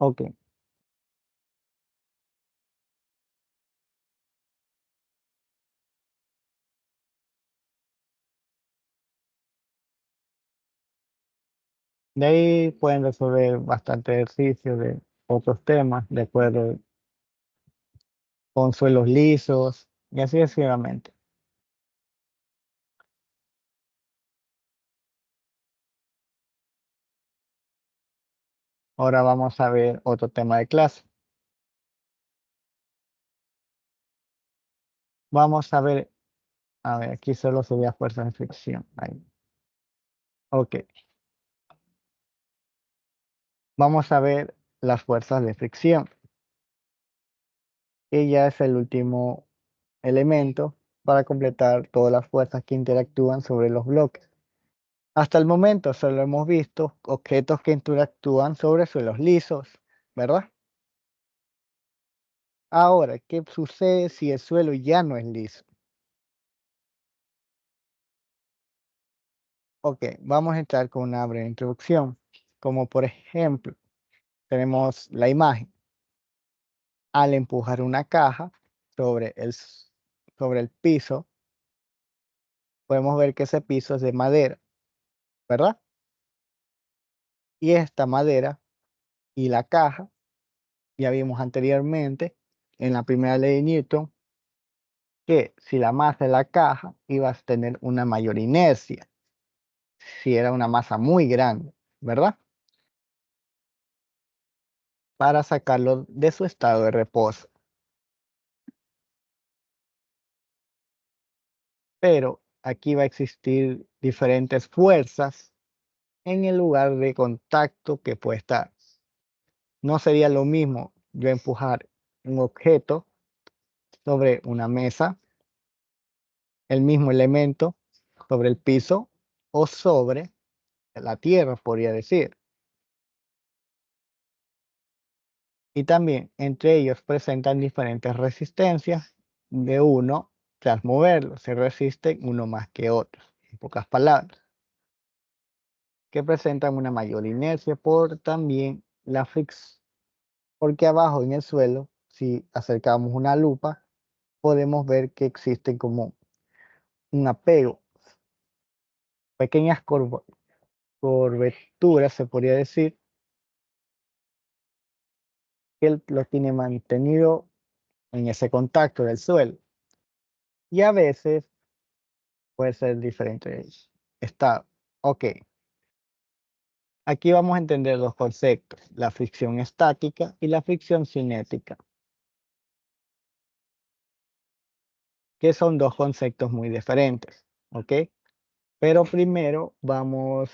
Ok. De ahí pueden resolver bastante ejercicios de otros temas, de acuerdo con suelos lisos y así sucesivamente. Ahora vamos a ver otro tema de clase. Vamos a ver, aquí solo sería fuerza de fricción. Ahí. Ok. Vamos a ver las fuerzas de fricción. Y ya es el último elemento para completar todas las fuerzas que interactúan sobre los bloques. Hasta el momento solo hemos visto objetos que interactúan sobre suelos lisos, ¿verdad? Ahora, ¿qué sucede si el suelo ya no es liso? Ok, vamos a entrar con una breve introducción. Como por ejemplo, tenemos la imagen. Al empujar una caja sobre el piso, podemos ver que ese piso es de madera, ¿verdad? Y esta madera y la caja, ya vimos anteriormente en la primera ley de Newton, que si la masa de la caja iba a tener una mayor inercia, si era una masa muy grande, ¿verdad? Para sacarlo de su estado de reposo. Pero aquí va a existir diferentes fuerzas en el lugar de contacto que puede estar. No sería lo mismo yo empujar un objeto sobre una mesa, el mismo elemento sobre el piso o sobre la tierra, podría decir. Y también entre ellos presentan diferentes resistencias de uno tras moverlo, se resisten uno más que otros, en pocas palabras, que presentan una mayor inercia por también la fricción, porque abajo en el suelo, si acercamos una lupa, podemos ver que existe como un apego, pequeñas curvas, por vectura se podría decir que él lo tiene mantenido en ese contacto del suelo. Y a veces puede ser diferente estado. Ok, aquí vamos a entender dos conceptos, la fricción estática y la fricción cinética, que son dos conceptos muy diferentes. Ok, pero primero voy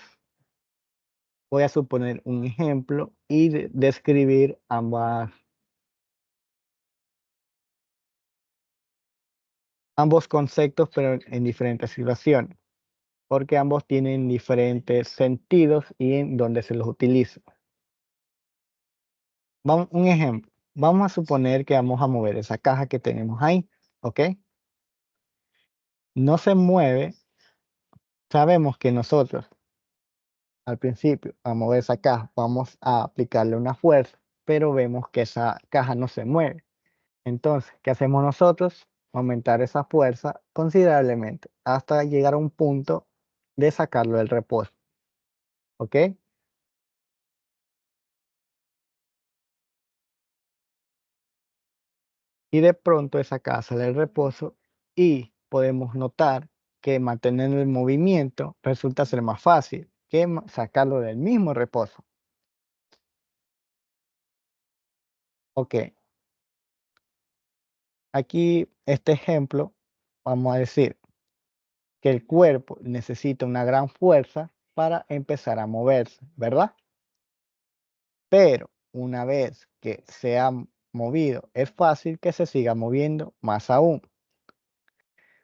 a suponer un ejemplo y describir ambos conceptos, pero en diferentes situaciones, porque ambos tienen diferentes sentidos y en donde se los utiliza. Un ejemplo, vamos a suponer que vamos a mover esa caja que tenemos ahí, ¿ok? No se mueve, sabemos que nosotros al principio a mover esa caja vamos a aplicarle una fuerza, pero vemos que esa caja no se mueve. Entonces, ¿qué hacemos nosotros? Aumentar esa fuerza considerablemente hasta llegar a un punto de sacarlo del reposo, ¿ok? Y de pronto esa caja sale del reposo y podemos notar que mantener el movimiento resulta ser más fácil que sacarlo del mismo reposo. Ok, aquí este ejemplo, vamos a decir que el cuerpo necesita una gran fuerza para empezar a moverse, ¿verdad? Pero una vez que se ha movido, es fácil que se siga moviendo más aún.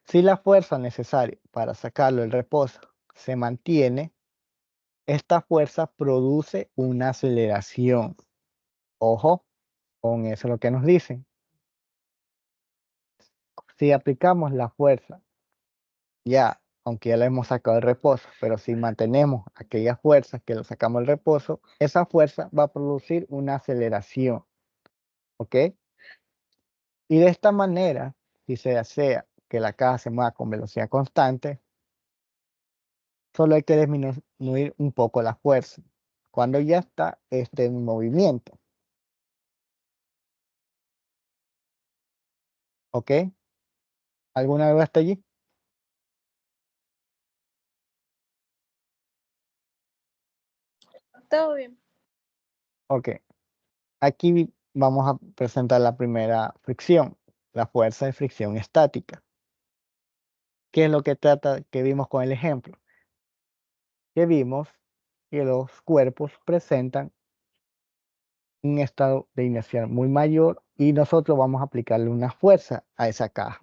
Si la fuerza necesaria para sacarlo del reposo se mantiene, esta fuerza produce una aceleración. Ojo, con eso es lo que nos dicen. Si aplicamos la fuerza, ya, aunque ya la hemos sacado del reposo, pero si mantenemos aquellas fuerzas que lo sacamos del reposo, esa fuerza va a producir una aceleración. ¿Ok? Y de esta manera, si se desea que la caja se mueva con velocidad constante, solo hay que disminuir un poco la fuerza cuando ya está en movimiento. ¿Ok? ¿Alguna vez hasta allí?
Todo bien.
Ok. Aquí vamos a presentar la primera fricción, la fuerza de fricción estática. ¿Qué es lo que trata que vimos con el ejemplo? Que vimos que los cuerpos presentan un estado de inercia muy mayor y nosotros vamos a aplicarle una fuerza a esa caja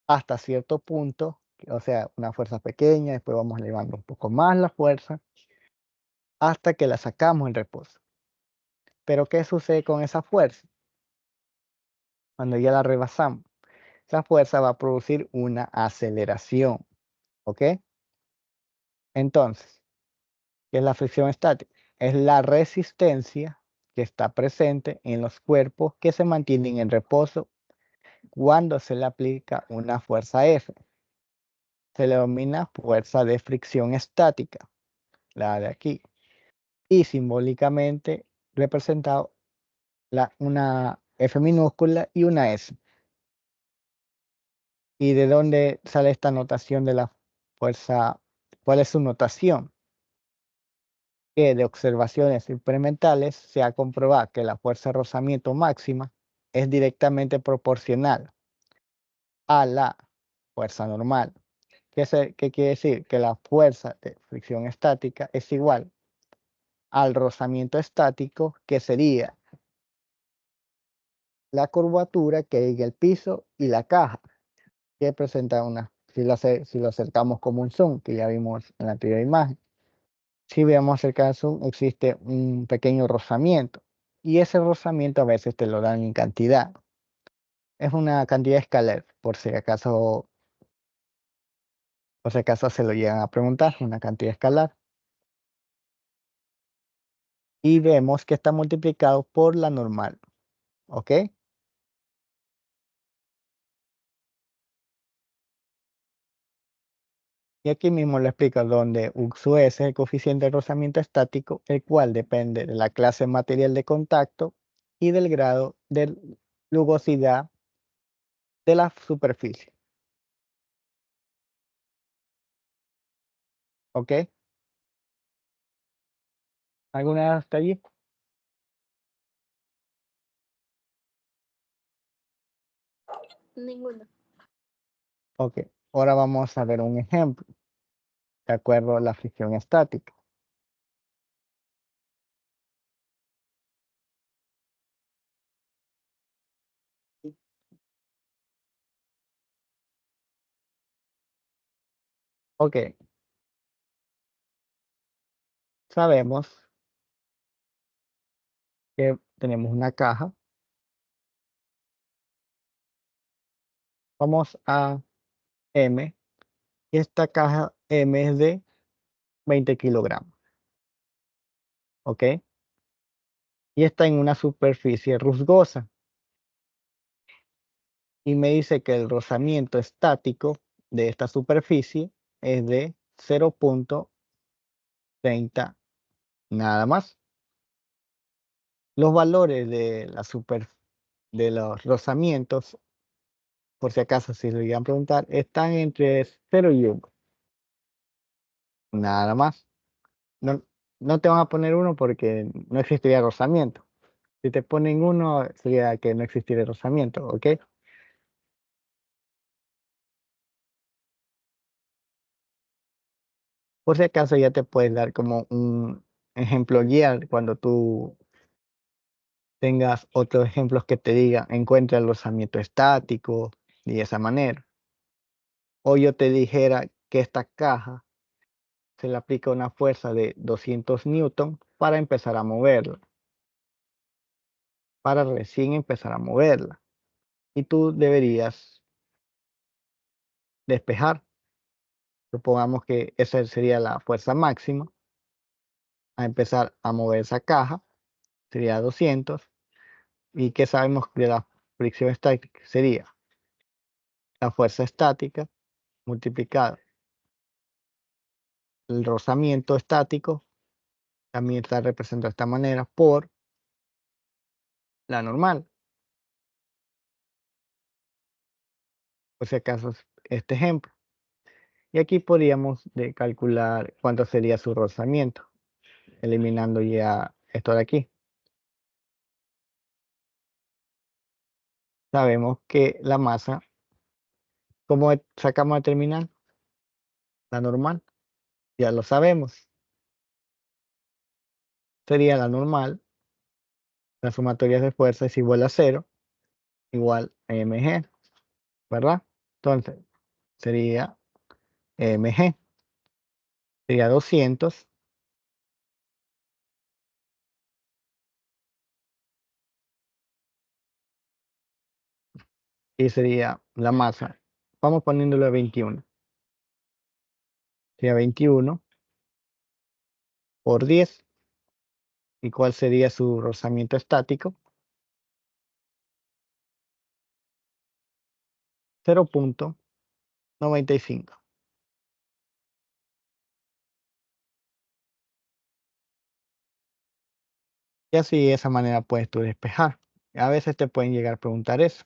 hasta cierto punto, o sea, una fuerza pequeña, después vamos elevando un poco más la fuerza hasta que la sacamos en reposo. Pero ¿qué sucede con esa fuerza? Cuando ya la rebasamos, esa fuerza va a producir una aceleración, ¿ok? Entonces, ¿qué es la fricción estática? Es la resistencia que está presente en los cuerpos que se mantienen en reposo cuando se le aplica una fuerza F. Se le denomina fuerza de fricción estática, la de aquí, y simbólicamente representado una F minúscula y una S. ¿Y de dónde sale esta notación de la fuerza? ¿Cuál es su notación? Que de observaciones experimentales se ha comprobado que la fuerza de rozamiento máxima es directamente proporcional a la fuerza normal. ¿Qué quiere decir? Que la fuerza de fricción estática es igual al rozamiento estático, que sería la curvatura que hay en el piso y la caja, que presenta si lo acercamos como un zoom, que ya vimos en la anterior imagen. Si vemos cerca del zoom, existe un pequeño rozamiento, y ese rozamiento a veces te lo dan en cantidad. Es una cantidad escalar, por si acaso se lo llegan a preguntar, una cantidad escalar. Y vemos que está multiplicado por la normal, ¿ok? Y aquí mismo le explica donde UXU es el coeficiente de rozamiento estático, el cual depende de la clase material de contacto y del grado de rugosidad de la superficie. ¿Ok? ¿Alguna hasta allí?
Ninguno.
Ok. Ahora vamos a ver un ejemplo, de acuerdo a la fricción estática. Ok. Sabemos que tenemos una caja. Vamos a M. Y esta caja M es de 20 kilogramos. ¿Ok? Y está en una superficie rusgosa. Y me dice que el rozamiento estático de esta superficie es de 0,30 nada más. Los valores de de los rozamientos, por si acaso si lo iban a preguntar, están entre 0 y 1, nada más. No, no te van a poner uno porque no existiría rozamiento. Si te ponen uno, sería que no existiría rozamiento, ¿ok? Por si acaso ya te puedes dar como un ejemplo guía cuando tú tengas otros ejemplos que te digan, encuentra el rozamiento estático y de esa manera. O yo te dijera que esta caja se le aplica una fuerza de 200 newton para empezar a moverla, para recién empezar a moverla. Y tú deberías despejar. Supongamos que esa sería la fuerza máxima a empezar a mover esa caja, sería 200. ¿Y qué sabemos de la fricción estática? Sería la fuerza estática multiplicada el rozamiento estático, también está representado de esta manera, por la normal. Por si acaso este ejemplo. Y aquí podríamos calcular cuánto sería su rozamiento, eliminando ya esto de aquí. Sabemos que la masa, ¿cómo sacamos a terminar? La normal, ya lo sabemos. Sería la normal, la sumatoria de fuerza es igual a cero, igual a mg, ¿verdad? Entonces, sería mg, sería 200 y sería la masa. Vamos poniéndolo a 21. Sería 21 por 10. ¿Y cuál sería su rozamiento estático? 0,95. Y así de esa manera puedes tú despejar. A veces te pueden llegar a preguntar eso.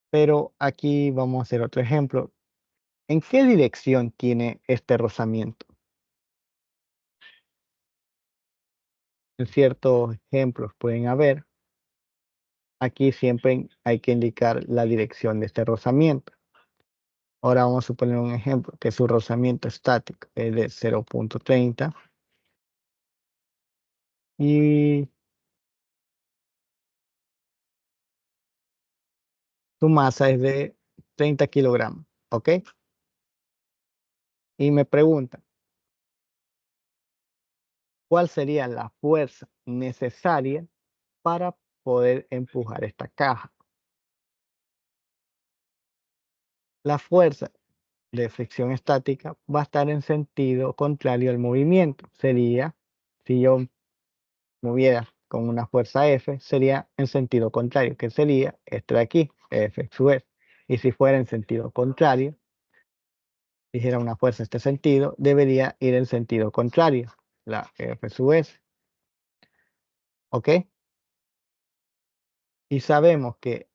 Pero aquí vamos a hacer otro ejemplo. ¿En qué dirección tiene este rozamiento? En ciertos ejemplos pueden haber. Aquí siempre hay que indicar la dirección de este rozamiento. Ahora vamos a suponer un ejemplo, que su rozamiento estático es de 0,30 y su masa es de 30 kilogramos, ¿ok? Y me preguntan, ¿cuál sería la fuerza necesaria para poder empujar esta caja? La fuerza de fricción estática va a estar en sentido contrario al movimiento. Sería, si yo moviera con una fuerza F, sería en sentido contrario, que sería este de aquí, F sub S. Y si fuera en sentido contrario, dijera una fuerza en este sentido, debería ir en sentido contrario, la F sub S. ¿Ok? Y sabemos que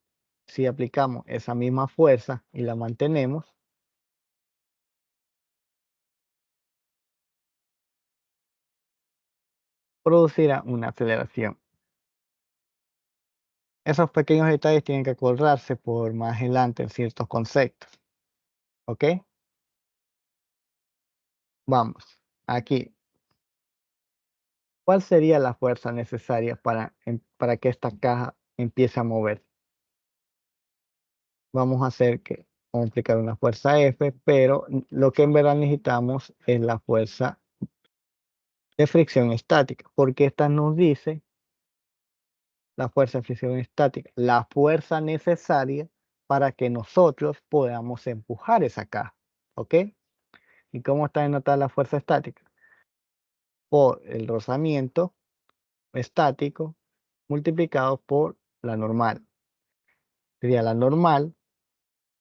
si aplicamos esa misma fuerza y la mantenemos, producirá una aceleración. Esos pequeños detalles tienen que acordarse por más adelante en ciertos conceptos. ¿Ok? Vamos, aquí. ¿Cuál sería la fuerza necesaria para que esta caja empiece a mover? Vamos a vamos a aplicar una fuerza F, pero lo que en verdad necesitamos es la fuerza de fricción estática, porque esta nos dice la fuerza de fricción estática, la fuerza necesaria para que nosotros podamos empujar esa caja. ¿Ok? ¿Y cómo está denotada la fuerza estática? Por el rozamiento estático multiplicado por la normal. Sería la normal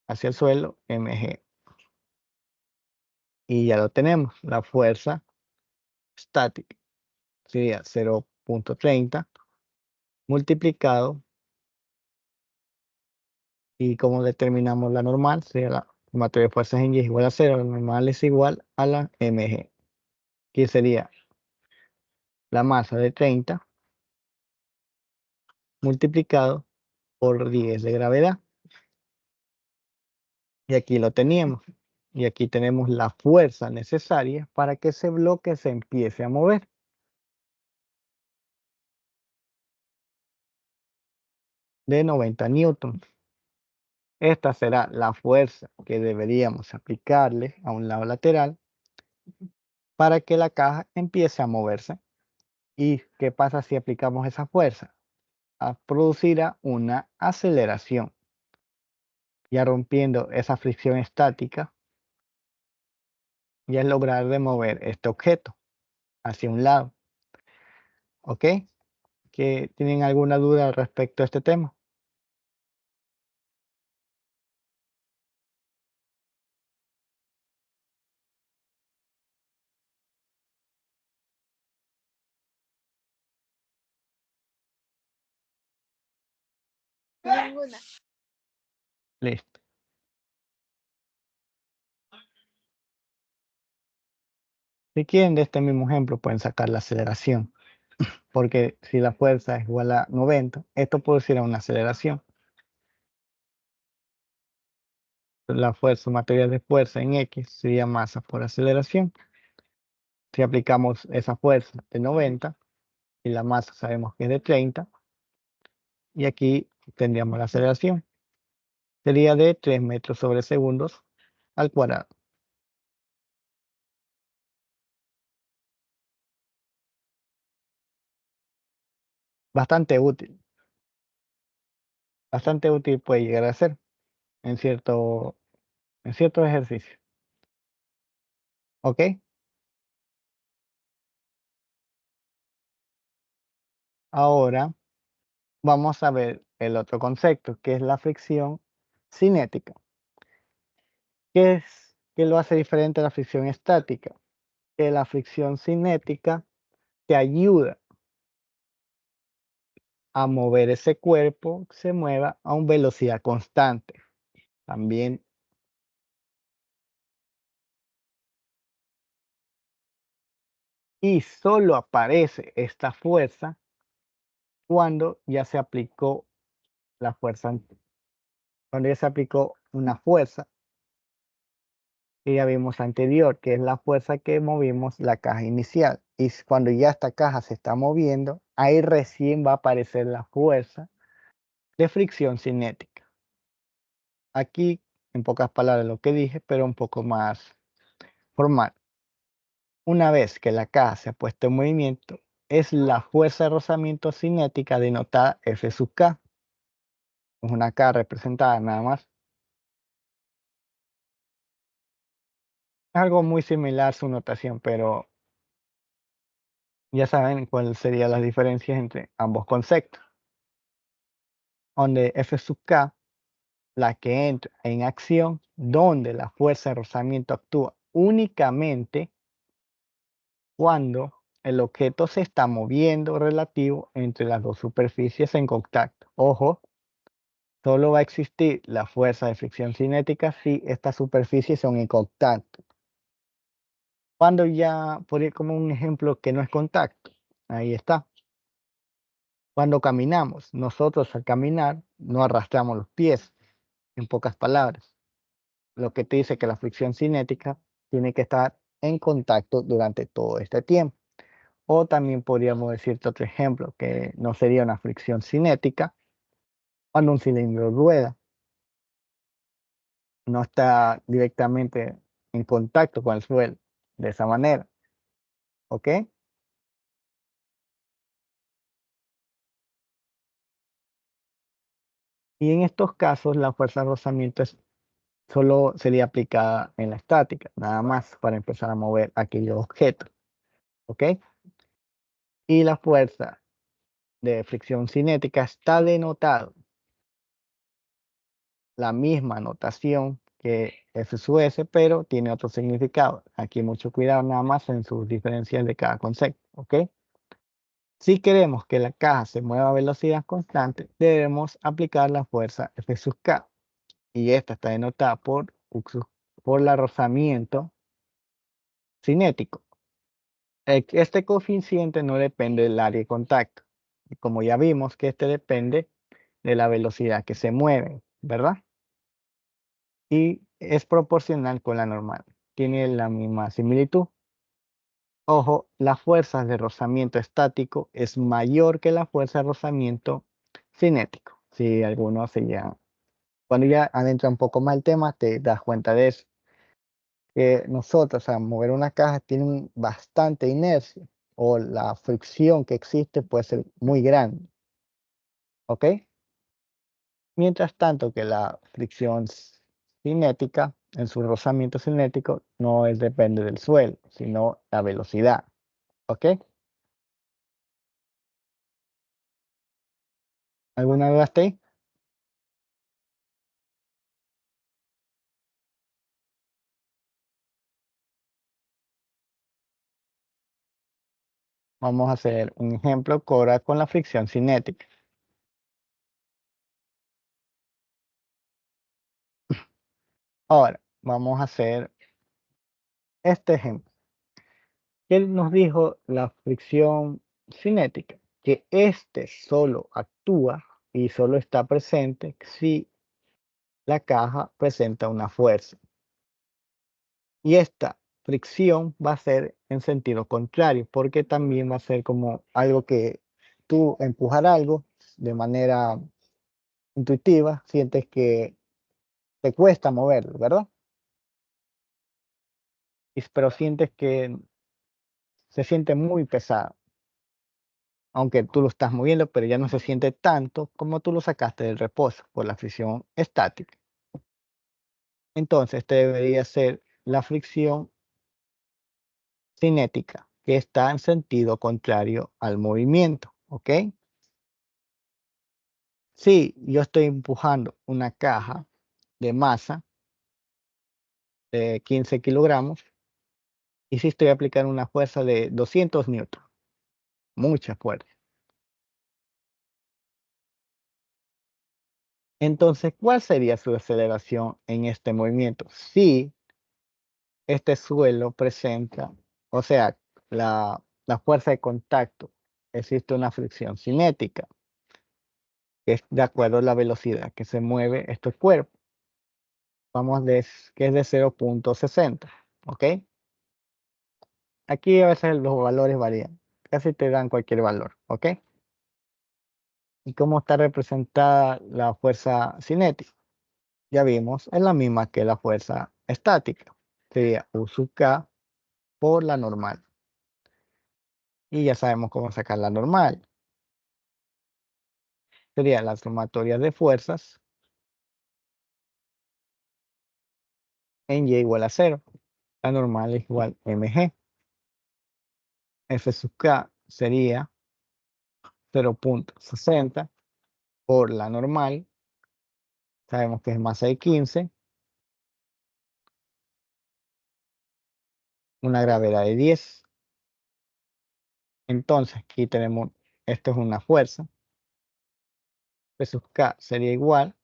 hacia el suelo, mg. Y ya lo tenemos, la fuerza estática sería 0.30 multiplicado, y como determinamos la normal, sería la sumatoria de fuerzas en Y es igual a 0, la normal es igual a la mg, que sería la masa de 30 multiplicado por 10 de gravedad. Y aquí lo teníamos. Y aquí tenemos la fuerza necesaria para que ese bloque se empiece a mover. De 90 newtons. Esta será la fuerza que deberíamos aplicarle a un lado lateral para que la caja empiece a moverse. ¿Y qué pasa si aplicamos esa fuerza? Producirá una aceleración, ya rompiendo esa fricción estática, y es lograr de mover este objeto hacia un lado. ¿Ok? ¿Que tienen alguna duda respecto a este tema?
Ninguna.
Listo. Si quieren, de este mismo ejemplo pueden sacar la aceleración, porque si la fuerza es igual a 90, esto producirá una aceleración. La fuerza, materia de fuerza en X sería masa por aceleración. Si aplicamos esa fuerza de 90 y la masa sabemos que es de 30, y aquí tendríamos la aceleración. Sería de 3 metros sobre segundos al cuadrado. Bastante útil. Bastante útil puede llegar a ser en ciertos ejercicios. ¿Ok? Ahora vamos a ver el otro concepto, que es la fricción cinética. ¿Qué lo hace diferente a la fricción estática? Que la fricción cinética te ayuda a mover ese cuerpo, que se mueva a una velocidad constante. También, y solo aparece esta fuerza cuando ya se aplicó la fuerza, cuando ya se aplicó una fuerza que ya vimos anterior, que es la fuerza que movimos la caja inicial. Y cuando ya esta caja se está moviendo, ahí recién va a aparecer la fuerza de fricción cinética. Aquí, en pocas palabras, lo que dije, pero un poco más formal. Una vez que la caja se ha puesto en movimiento, es la fuerza de rozamiento cinética denotada F sub K. Es una K representada nada más. Es algo muy similar su notación, pero ya saben cuáles serían las diferencias entre ambos conceptos. Donde F sub K la que entra en acción, donde la fuerza de rozamiento actúa únicamente cuando el objeto se está moviendo relativo entre las dos superficies en contacto. Ojo, solo va a existir la fuerza de fricción cinética si estas superficies son en contacto. Cuando ya, por ir como un ejemplo que no es contacto, ahí está. Cuando caminamos, nosotros al caminar no arrastramos los pies, en pocas palabras, lo que te dice que la fricción cinética tiene que estar en contacto durante todo este tiempo. O también podríamos decirte otro ejemplo, que no sería una fricción cinética cuando un cilindro rueda, no está directamente en contacto con el suelo, de esa manera, ¿ok? Y en estos casos la fuerza de rozamiento solo sería aplicada en la estática, nada más para empezar a mover aquellos objetos, ¿ok? Y la fuerza de fricción cinética está denotado la misma notación que F sub S, pero tiene otro significado. Aquí mucho cuidado nada más en sus diferencias de cada concepto, ¿ok? Si queremos que la caja se mueva a velocidad constante, debemos aplicar la fuerza F sub K, y esta está denotada por el rozamiento cinético. Este coeficiente no depende del área de contacto. Y como ya vimos que este depende de la velocidad que se mueve, ¿verdad? Y es proporcional con la normal. Tiene la misma similitud. Ojo, la fuerza de rozamiento estático es mayor que la fuerza de rozamiento cinético. Si alguno se ya, cuando ya adentra un poco más el tema, te das cuenta de eso. Que nosotros al mover una caja tiene bastante inercia o la fricción que existe puede ser muy grande, ¿ok? Mientras tanto que la fricción cinética, en su rozamiento cinético, no depende del suelo, sino la velocidad, ¿ok? ¿Alguna duda hasta ahí? Vamos a hacer un ejemplo ahora con la fricción cinética. Ahora, vamos a hacer este ejemplo. Él nos dijo la fricción cinética, que este solo actúa y solo está presente si la caja presenta una fuerza. Y esta fricción va a ser en sentido contrario, porque también va a ser como algo que tú empujar algo de manera intuitiva, sientes que te cuesta moverlo, ¿verdad? Pero sientes que se siente muy pesado, aunque tú lo estás moviendo, pero ya no se siente tanto como tú lo sacaste del reposo por la fricción estática. Entonces, este debería ser la fricción cinética, que está en sentido contrario al movimiento, ¿ok? Si yo estoy empujando una caja de masa de 15 kilogramos y si estoy aplicando una fuerza de 200 newton, mucha fuerza. Entonces, ¿cuál sería su aceleración en este movimiento? Si este suelo presenta, o sea, la fuerza de contacto, existe una fricción cinética, que es de acuerdo a la velocidad que se mueve este cuerpo. Vamos de, que es de 0.60, ¿ok? Aquí a veces los valores varían, casi te dan cualquier valor, ¿ok? ¿Y cómo está representada la fuerza cinética? Ya vimos, es la misma que la fuerza estática, sería U sub K por la normal. Y ya sabemos cómo sacar la normal. Sería la sumatoria de fuerzas en Y igual a cero. La normal es igual a mg. F sub K sería 0.60 por la normal sabemos que es masa de 15, una gravedad de 10. Entonces aquí tenemos, esto es una fuerza, P sub K sería igual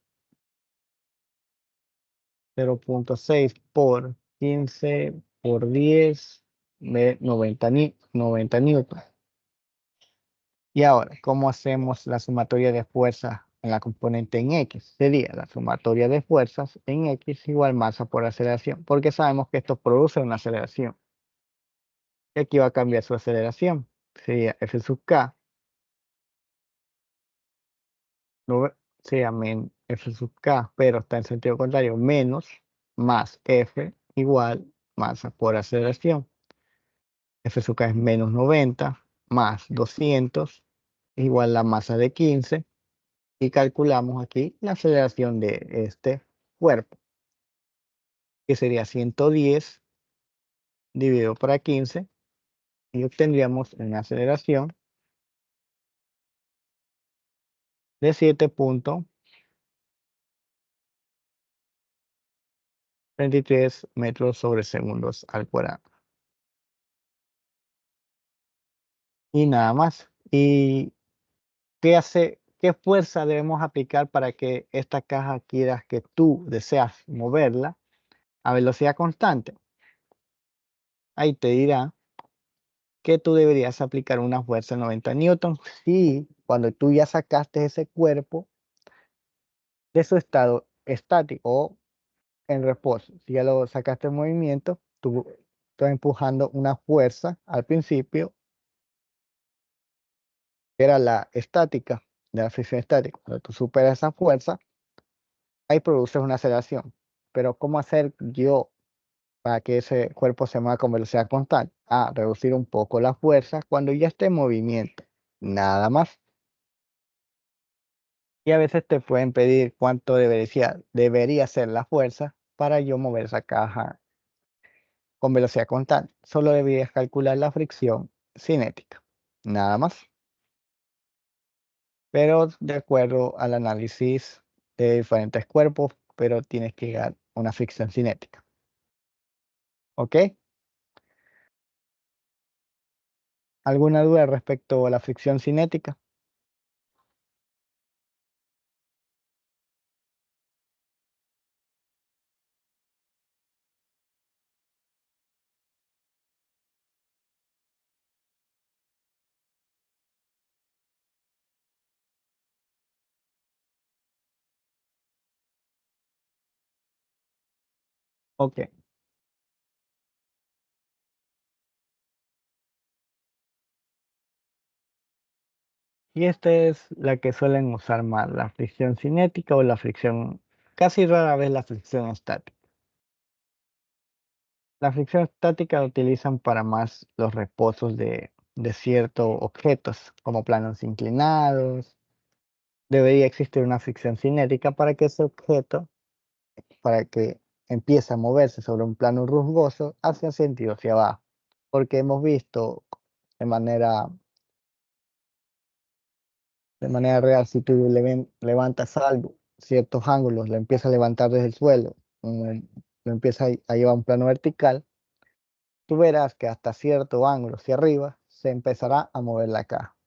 0.6 por 15 por 10 de 90 newton. Y ahora, ¿cómo hacemos la sumatoria de fuerzas en la componente en X? Sería la sumatoria de fuerzas en X igual masa por aceleración, porque sabemos que esto produce una aceleración. Y aquí va a cambiar su aceleración. Sería F sub K, no, sería F sub K, pero está en sentido contrario, menos más F igual masa por aceleración. F sub K es menos 90 más 200 igual la masa de 15. Y calculamos aquí la aceleración de este cuerpo, que sería 110 dividido por 15, y obtendríamos una aceleración de 7.33 metros sobre segundos al cuadrado. Y nada más. ¿Y qué fuerza debemos aplicar para que esta caja quieras que tú deseas moverla a velocidad constante? Ahí te dirá que tú deberías aplicar una fuerza de 90 newtons si cuando tú ya sacaste ese cuerpo de su estado estático o en reposo. Si ya lo sacaste en movimiento, tú estás empujando una fuerza al principio, que era la estática, de la fricción estática. Cuando tú superas esa fuerza, ahí produces una aceleración. Pero ¿cómo hacer yo para que ese cuerpo se mueva con velocidad constante? Reducir un poco la fuerza cuando ya esté en movimiento. Nada más. Y a veces te pueden pedir cuánto debería ser la fuerza para yo mover esa caja con velocidad constante. Solo deberías calcular la fricción cinética, nada más. Pero de acuerdo al análisis de diferentes cuerpos, pero tienes que llegar a una fricción cinética. ¿Ok? ¿Alguna duda respecto a la fricción cinética? Ok. Y esta es la que suelen usar más, la fricción cinética o la fricción, casi rara vez la fricción estática. La fricción estática la utilizan para más los reposos de ciertos objetos, como planos inclinados. Debería existir una fricción cinética para que ese objeto, para que empiece a moverse sobre un plano rugoso hacia sentido hacia abajo. Porque hemos visto de manera, de manera real, si tú levantas algo, ciertos ángulos, lo empiezas a levantar desde el suelo, lo empiezas a llevar a un plano vertical, tú verás que hasta cierto ángulo hacia arriba se empezará a mover la caja.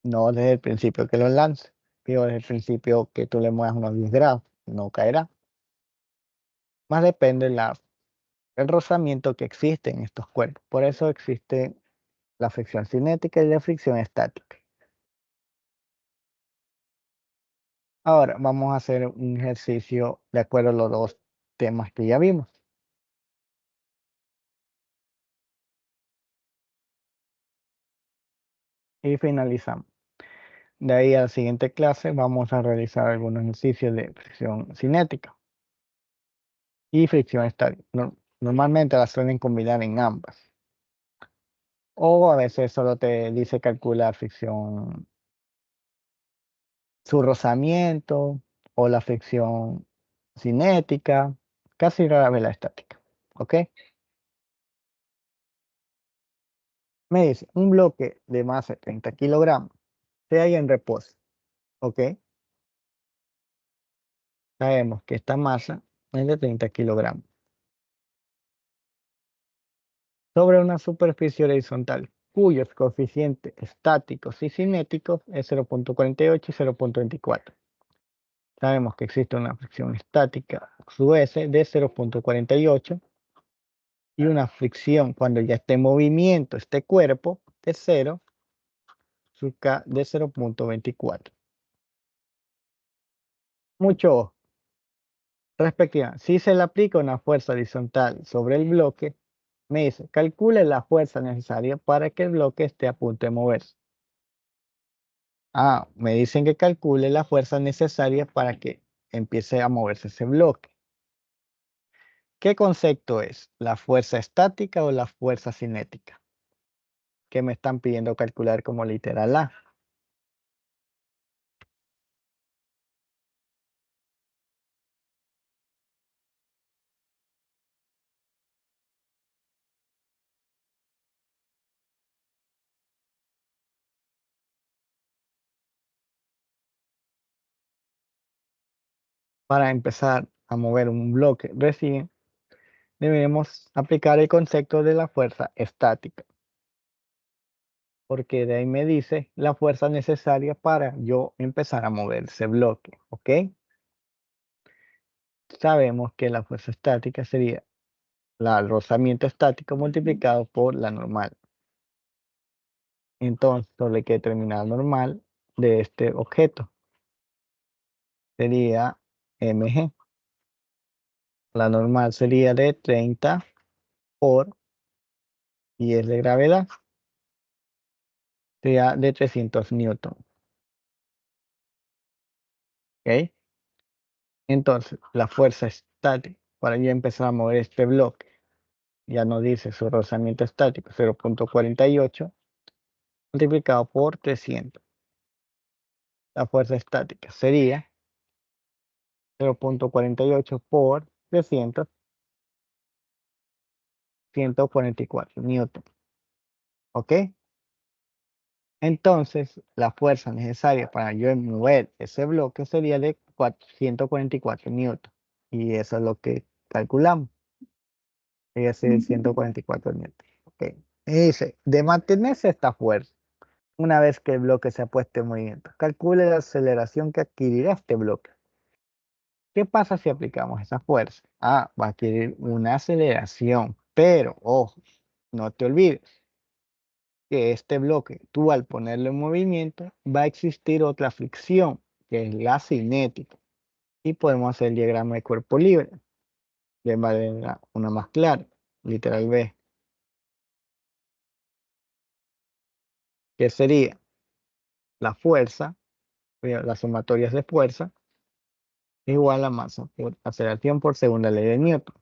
No desde el principio que lo lance, pero desde el principio que tú le muevas unos 10 grados, no caerá. Más depende el rozamiento que existe en estos cuerpos. Por eso existe la fricción cinética y la fricción estática. Ahora vamos a hacer un ejercicio de acuerdo a los dos temas que ya vimos. Y finalizamos. De ahí a la siguiente clase vamos a realizar algunos ejercicios de fricción cinética y fricción estática. Normalmente las suelen combinar en ambas. O a veces solo te dice calcular fricción, su rozamiento o la fricción cinética, casi rara vez la estática. ¿Ok? Me dice, un bloque de masa de 30 kilogramos se halla en reposo. ¿Ok? Sabemos que esta masa es de 30 kilogramos. Sobre una superficie horizontal cuyos coeficientes estáticos y cinéticos es 0,48 y 0,24. Sabemos que existe una fricción estática, su S, de 0,48 y una fricción cuando ya esté en movimiento este cuerpo de 0, su K de 0,24. Mucho ojo. Respectiva, si se le aplica una fuerza horizontal sobre el bloque, me dice, calcule la fuerza necesaria para que el bloque esté a punto de moverse. Me dicen que calcule la fuerza necesaria para que empiece a moverse ese bloque. ¿Qué concepto es? ¿La fuerza estática o la fuerza cinética? Que me están pidiendo calcular como literal A. Para empezar a mover un bloque recién, debemos aplicar el concepto de la fuerza estática, porque de ahí me dice la fuerza necesaria para yo empezar a mover ese bloque, ¿ok? Sabemos que la fuerza estática sería el rozamiento estático multiplicado por la normal. Entonces, solo hay que determinar la normal de este objeto. Sería mg. La normal sería de 30 por 10 de gravedad. Sería de 300 newton. ¿Ok? Entonces, la fuerza estática para yo empezar a mover este bloque, ya nos dice su rozamiento estático 0,48 multiplicado por 300. La fuerza estática sería 0,48 por 300, 144 newton. ¿Ok? Entonces, la fuerza necesaria para yo mover ese bloque sería de 144 newton. Y eso es lo que calculamos. Sería así 144 newton. Ok. Y dice, de mantenerse esta fuerza, una vez que el bloque se ha puesto en movimiento, calcule la aceleración que adquirirá este bloque. ¿Qué pasa si aplicamos esa fuerza? Va a adquirir una aceleración, pero ojo, no te olvides que este bloque, tú al ponerlo en movimiento, va a existir otra fricción, que es la cinética. Y podemos hacer el diagrama de cuerpo libre de manera una más clara, literal B, que sería la fuerza, las sumatorias de fuerza, igual a masa por aceleración por segunda ley de Newton.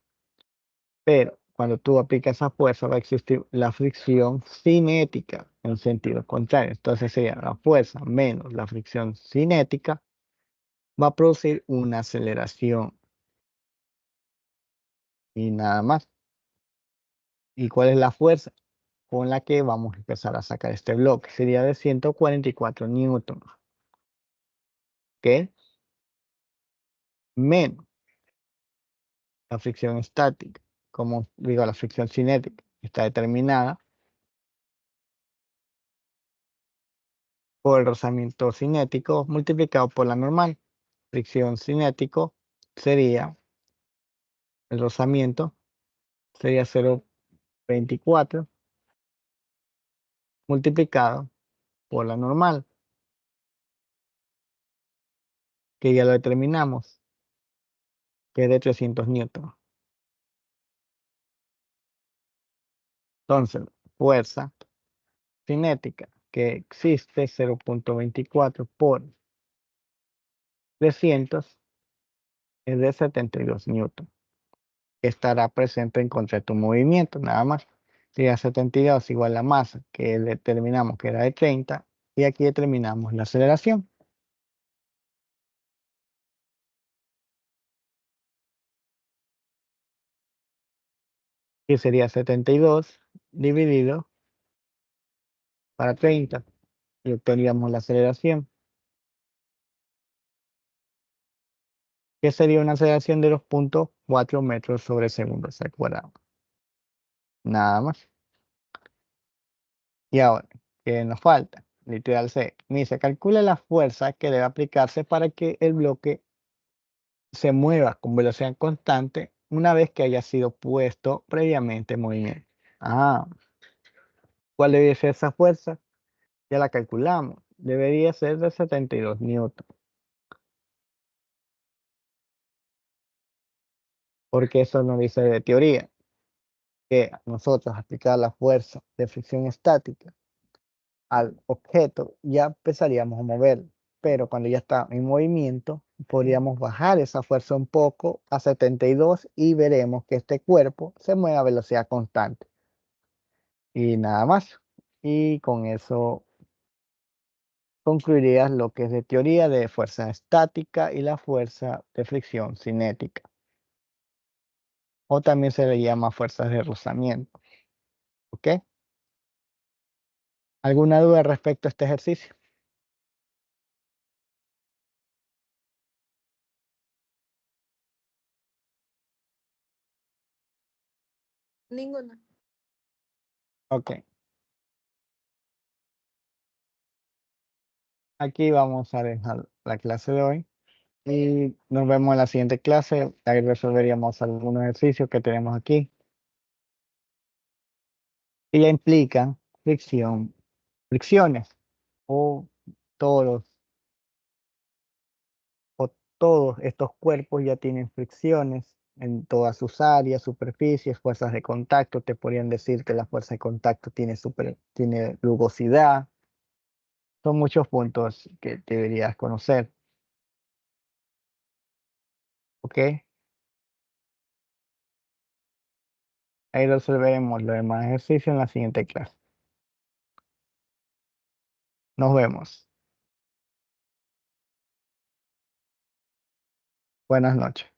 Pero cuando tú aplicas esa fuerza va a existir la fricción cinética en sentido contrario. Entonces sería la fuerza menos la fricción cinética va a producir una aceleración y nada más. ¿Y cuál es la fuerza con la que vamos a empezar a sacar este bloque? Sería de 144 newton, ¿ok? Menos la fricción estática, como digo, la fricción cinética está determinada por el rozamiento cinético multiplicado por la normal. Fricción cinético sería, el rozamiento sería 0,24 multiplicado por la normal, que ya lo determinamos, que es de 300 newton. Entonces, fuerza cinética que existe 0,24 por 300 es de 72 newton. Estará presente en contra de tu movimiento, nada más. Sería 72 igual la masa que determinamos que era de 30 y aquí determinamos la aceleración. Que sería 72 dividido para 30 y obtendríamos la aceleración que sería una aceleración de 2,4 metros sobre segundo al cuadrado. Nada más. Y ahora, ¿qué nos falta? Literal C. Me dice, calcula la fuerza que debe aplicarse para que el bloque se mueva con velocidad constante una vez que haya sido puesto previamente en movimiento. Ah, ¿cuál debe ser esa fuerza? Ya la calculamos. Debería ser de 72 newton. Porque eso nos dice de teoría que nosotros aplicar la fuerza de fricción estática al objeto ya empezaríamos a moverlo. Pero cuando ya está en movimiento, podríamos bajar esa fuerza un poco a 72 y veremos que este cuerpo se mueve a velocidad constante. Y nada más. Y con eso concluirías lo que es de teoría de fuerza estática y la fuerza de fricción cinética. O también se le llama fuerzas de rozamiento. ¿Ok? ¿Alguna duda respecto a este ejercicio?
Ninguna.
Ok. Aquí vamos a dejar la clase de hoy. Y nos vemos en la siguiente clase. Ahí resolveríamos algunos ejercicios que tenemos aquí. Y ya implican fricciones o todos, o todos estos cuerpos ya tienen fricciones en todas sus áreas, superficies, fuerzas de contacto. Te podrían decir que la fuerza de contacto tiene rugosidad. Son muchos puntos que deberías conocer. ¿Ok? Ahí resolveremos los demás ejercicios en la siguiente clase. Nos vemos. Buenas noches.